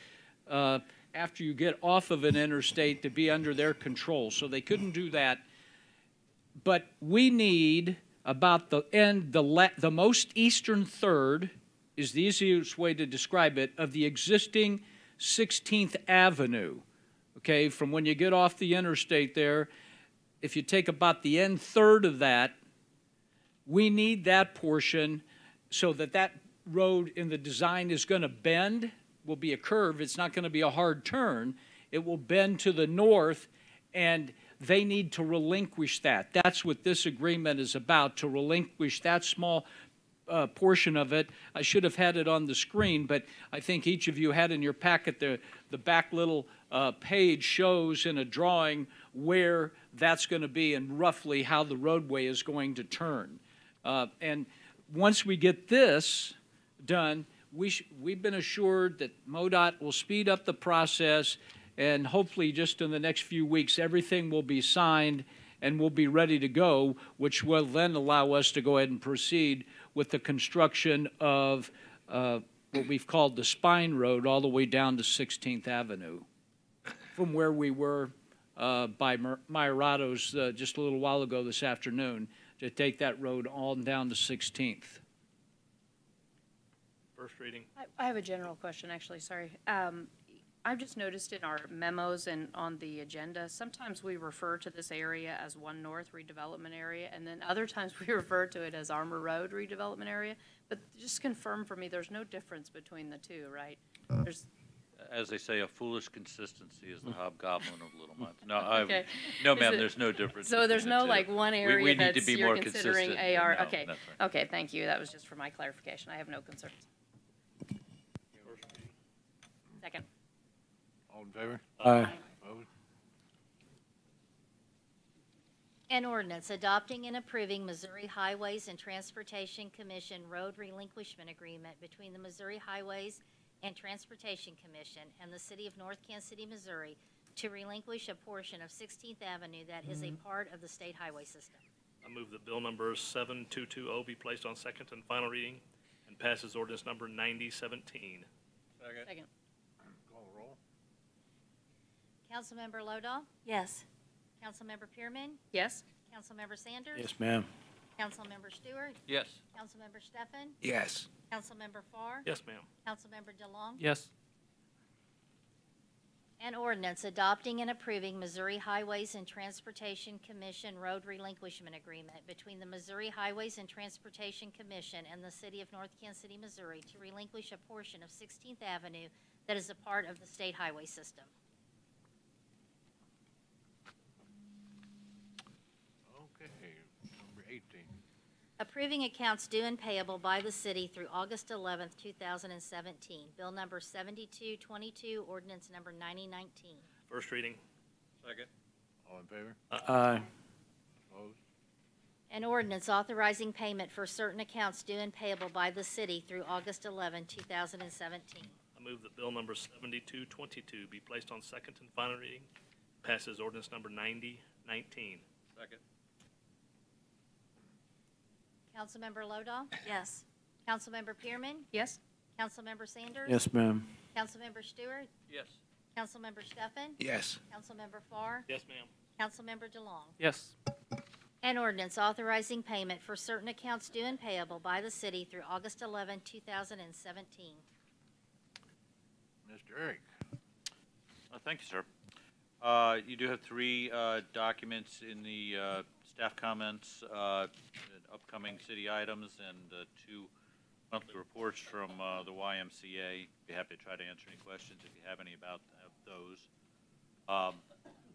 after you get off of an interstate to be under their control. So they couldn't do that. But we need about the end, the most eastern third is the easiest way to describe it, of the existing 16th Avenue. Okay, from when you get off the interstate there, if you take about the end third of that, we need that portion so that that road in the design is going to bend, will be a curve. It's not going to be a hard turn. It will bend to the north, and they need to relinquish that. That's what this agreement is about, to relinquish that small portion of it. I should have had it on the screen, but I think each of you had in your packet the back little page shows in a drawing where that's going to be and roughly how the roadway is going to turn. And once we get this done, we've been assured that MoDOT will speed up the process, and hopefully just in the next few weeks everything will be signed and we'll be ready to go, which will then allow us to go ahead and proceed with the construction of what we've called the Spine Road all the way down to 16th Avenue, from where we were by Mayoratos just a little while ago this afternoon, to take that road all down to 16th. First reading. I have a general question, actually, sorry. I've just noticed in our memos and on the agenda, sometimes we refer to this area as One North redevelopment area, and then other times we refer to it as Armour Road redevelopment area. But just confirm for me, there's no difference between the two, right? There's, As they say, a foolish consistency is the hobgoblin of little minds. No, okay. No, ma'am, Is it- there's no difference. So there's between the no two. like one area we need that's to be you're more considering consistent. AR. No, Okay, that's right. okay, thank you. That was just for my clarification. I have no concerns. Second. All in favor? Aye. Opposed? An ordinance adopting and approving Missouri Highways and Transportation Commission Road Relinquishment Agreement between the Missouri Highways and Transportation Commission and the City of North Kansas City, Missouri, to relinquish a portion of 16th Avenue that is a part of the state highway system. I move that bill number 7220 be placed on second and final reading and passes ordinance number 9017. Second. Call the roll. Councilmember Lodahl? Yes. Councilmember Pearman? Yes. Councilmember Sanders? Yes, ma'am. Councilmember Stewart? Yes. Councilmember Stefan? Yes. Councilmember Farr? Yes, ma'am. Councilmember DeLong? Yes. An ordinance adopting and approving Missouri Highways and Transportation Commission Road Relinquishment Agreement between the Missouri Highways and Transportation Commission and the City of North Kansas City, Missouri, to relinquish a portion of 16th Avenue that is a part of the state highway system. Okay, number 18. Approving accounts due and payable by the city through August 11th, 2017. Bill number 7222, ordinance number 9019. First reading. Second. All in favor? Aye. Opposed? An ordinance authorizing payment for certain accounts due and payable by the city through August 11, 2017. I move that bill number 7222 be placed on second and final reading, passes ordinance number 9019. Second. Councilmember Lodahl? Yes. Councilmember Pearman? Yes. Councilmember Sanders? Yes, ma'am. Councilmember Stewart? Yes. Councilmember Stefan? Yes. Councilmember Farr? Yes, ma'am. Councilmember DeLong? Yes. An ordinance authorizing payment for certain accounts due and payable by the city through August 11, 2017. Mr. Eric? Thank you, sir. You do have three documents in the staff comments, upcoming city items, and two monthly reports from the YMCA. Be happy to try to answer any questions if you have any about those.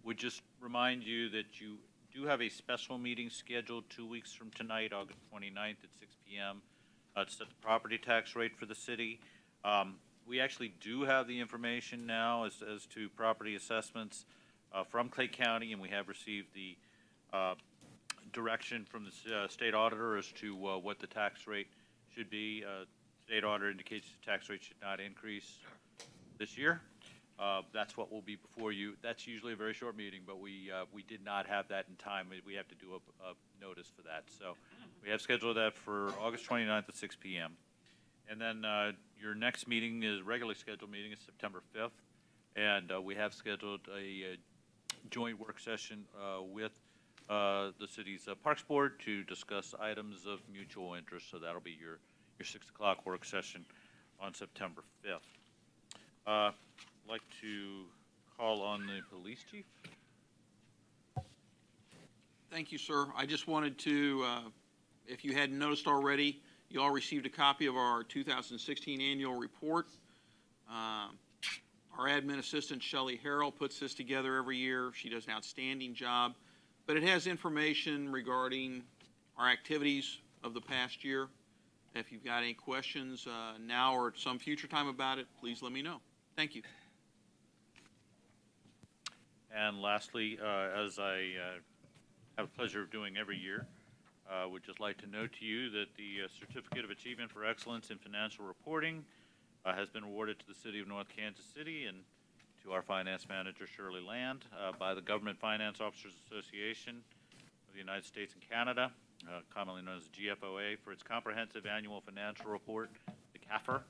Would just remind you that you do have a special meeting scheduled 2 weeks from tonight, August 29th at 6 p.m. To set the property tax rate for the city. We actually do have the information now as to property assessments from Clay County, and we have received the direction from the state auditor as to what the tax rate should be. State auditor indicates the tax rate should not increase this year. That's what will be before you. That's usually a very short meeting, but we did not have that in time. We have to do a notice for that. So we have scheduled that for August 29th at 6 p.m. And then your next meeting is regularly scheduled meeting is September 5th, and we have scheduled a joint work session with the city's Parks Board to discuss items of mutual interest. So that'll be your 6 o'clock work session on September 5th. I'd like to call on the police chief. Thank you, sir. I just wanted to, if you hadn't noticed already, you all received a copy of our 2016 annual report. Our admin assistant, Shelley Harrell, puts this together every year. She does an outstanding job. But it has information regarding our activities of the past year. If you've got any questions now or at some future time about it, please let me know. Thank you. And lastly, as I have the pleasure of doing every year, would just like to note to you that the Certificate of Achievement for Excellence in Financial Reporting has been awarded to the City of North Kansas City and to our finance manager, Shirley Land, by the Government Finance Officers Association of the United States and Canada, commonly known as GFOA, for its comprehensive annual financial report, the CAFR.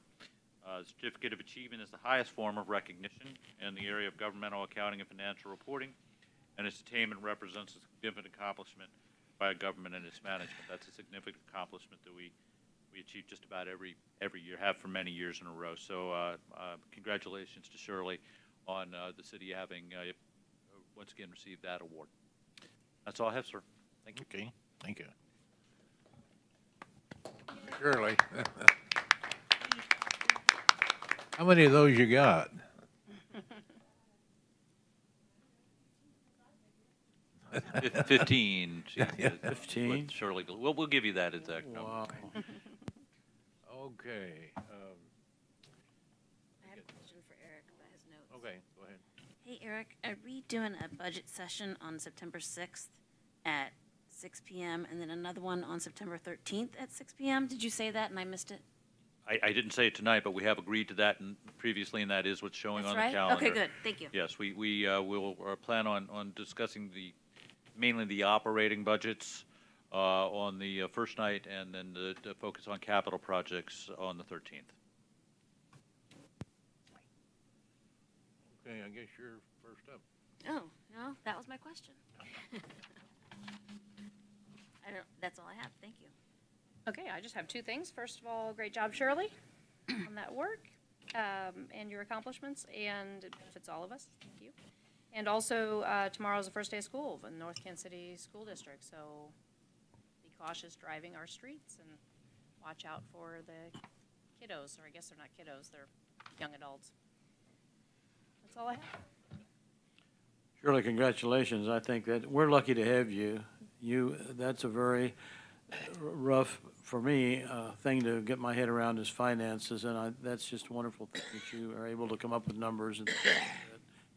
Certificate of Achievement is the highest form of recognition in the area of governmental accounting and financial reporting, and its attainment represents a significant accomplishment by a government and its management. That's a significant accomplishment that we achieve just about every year, have for many years in a row. So congratulations to Shirley on the city having once again received that award. That's all I have, sir. Thank you. Okay, thank you. Shirley. How many of those you got? 15. 15? Shirley, we'll give you that exact number. Wow. Okay. I have a question for Eric Okay, go ahead. Hey, Eric, are we doing a budget session on September 6th at 6 p.m. and then another one on September 13th at 6 p.m.? Did you say that and I missed it? I didn't say it tonight, but we have agreed to that previously, and that is what's showing That's on right? the calendar. Okay, good. Thank you. Yes, we will plan on discussing mainly the operating budgets on the first night, and then the focus on capital projects on the 13th. Okay, I guess you're first up. Oh, no, that was my question. That's all I have. Thank you. Okay, I just have two things. First of all, great job, Shirley, on that work and your accomplishments, and it benefits all of us. Thank you. And also, tomorrow's the first day of school in North Kansas City School District, so be cautious driving our streets and watch out for the kiddos, or I guess they're not kiddos, they're young adults. That's all I have. Shirley, congratulations. I think that we're lucky to have you. That's a very rough, for me, thing to get my head around is finances, and that's just wonderful that you are able to come up with numbers and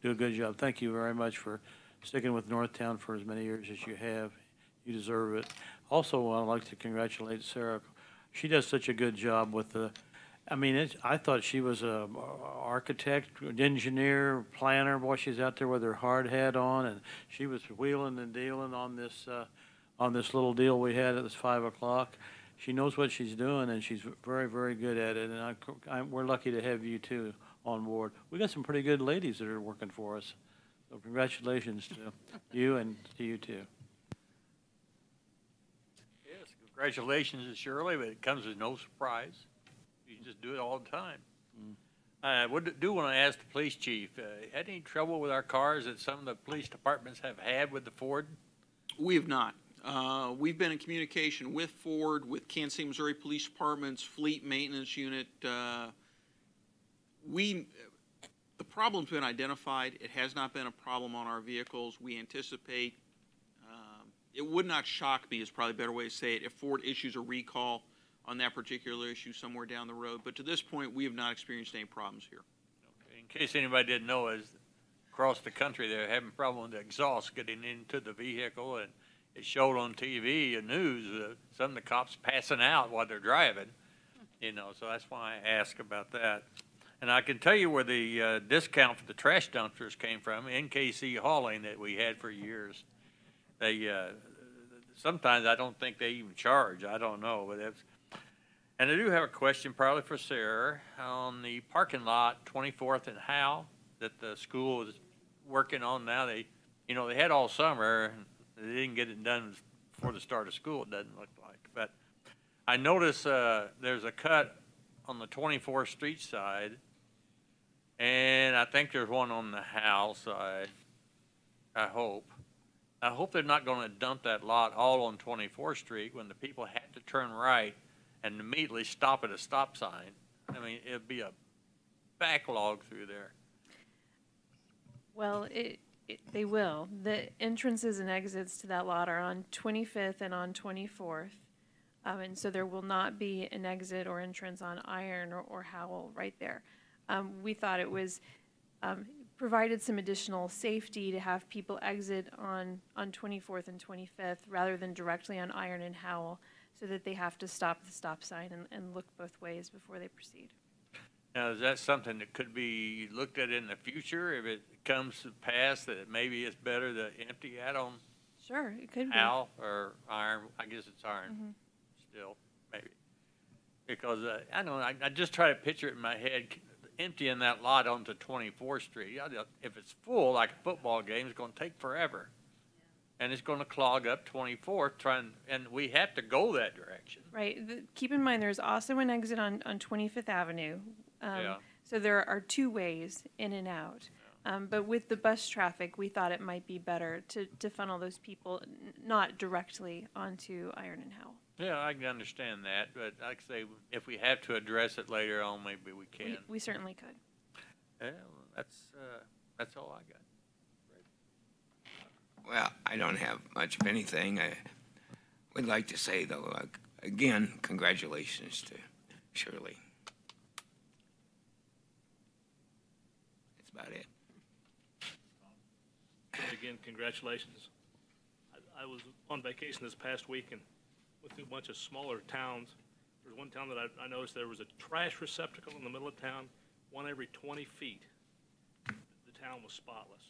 do a good job. Thank you very much for sticking with Northtown for as many years as you have. You deserve it. Also, I'd like to congratulate Sarah. She does such a good job with I thought she was a architect, engineer, planner. Boy, she's out there with her hard hat on, and she was wheeling and dealing on this little deal we had at this 5 o'clock. She knows what she's doing, and she's very, very good at it. And we're lucky to have you too on board. We got some pretty good ladies that are working for us. So congratulations to you and to you too. Yes, congratulations to Shirley, but it comes as no surprise. You just do it all the time. I do want to ask the police chief, had any trouble with our cars that some of the police departments have had with the Ford? We have not. We've been in communication with Ford, with Kansas City, Missouri Police Department's Fleet Maintenance Unit. The problem's been identified. It has not been a problem on our vehicles. We anticipate, it would not shock me, is probably a better way to say it, if Ford issues a recall on that particular issue somewhere down the road. But to this point, we have not experienced any problems here. Okay. In case anybody didn't know, as across the country, they're having a problem with the exhaust getting into the vehicle, and it showed on TV and news some of the cops passing out while they're driving, so that's why I ask about that. And I can tell you where the discount for the trash dumpsters came from, NKC Hauling that we had for years. They, sometimes I don't think they even charge, I don't know, but that's. And I do have a question probably for Sarah on the parking lot, 24th and Howe, that the school is working on now. They had all summer, and they didn't get it done before the start of school, it doesn't look like. But I notice there's a cut on the 24th Street side, and I think there's one on the Howe side, I hope. I hope they're not going to dump that lot all on 24th Street when the people have to turn right and immediately stop at a stop sign. I mean, it'd be a backlog through there. Well, they will. The entrances and exits to that lot are on 25th and on 24th. And so there will not be an exit or entrance on Iron or Howell right there. We thought it was provided some additional safety to have people exit on 24th and 25th rather than directly on Iron and Howell, so that they have to stop at the stop sign and look both ways before they proceed. Now, is that something that could be looked at in the future if it comes to pass that maybe it's better to empty out on Sure, it could Howell or Iron? I guess it's Iron still, maybe. Because I just try to picture it in my head, emptying that lot onto 24th Street. If it's full, like a football game, it's going to take forever. And it's going to clog up 24th, and we have to go that direction. Right. Keep in mind, there's also an exit on 25th Avenue. Yeah. So there are two ways in and out. But with the bus traffic, we thought it might be better to funnel those people not directly onto Iron and Howell. Yeah, I can understand that. But like I say, if we have to address it later on, maybe we can. We certainly could. Yeah, that's all I got. Well, I don't have much of anything. I would like to say, though, again, congratulations to Shirley. That's about about it. Again, congratulations. I was on vacation this past week and went through a bunch of smaller towns. There's one town that I noticed there was a trash receptacle in the middle of town, one every 20 feet. The town was spotless.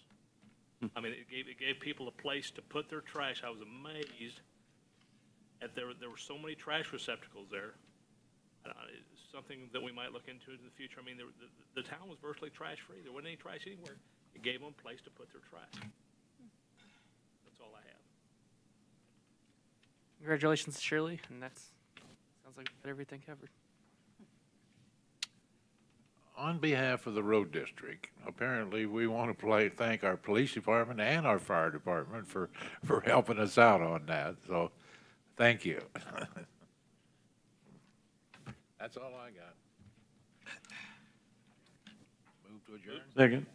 I mean, it gave people a place to put their trash. I was amazed at there were so many trash receptacles there. It's something that we might look into in the future. I mean, the town was virtually trash-free. There wasn't any trash anywhere. It gave them a place to put their trash. That's all I have. Congratulations, Shirley, and sounds like we got everything covered. On behalf of the road district, apparently we want to thank our police department and our fire department for helping us out on that. So, thank you. That's all I got. Move to adjourn. Second.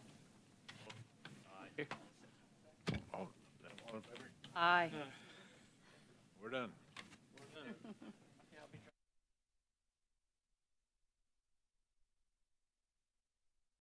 All in favor? Aye. We're done.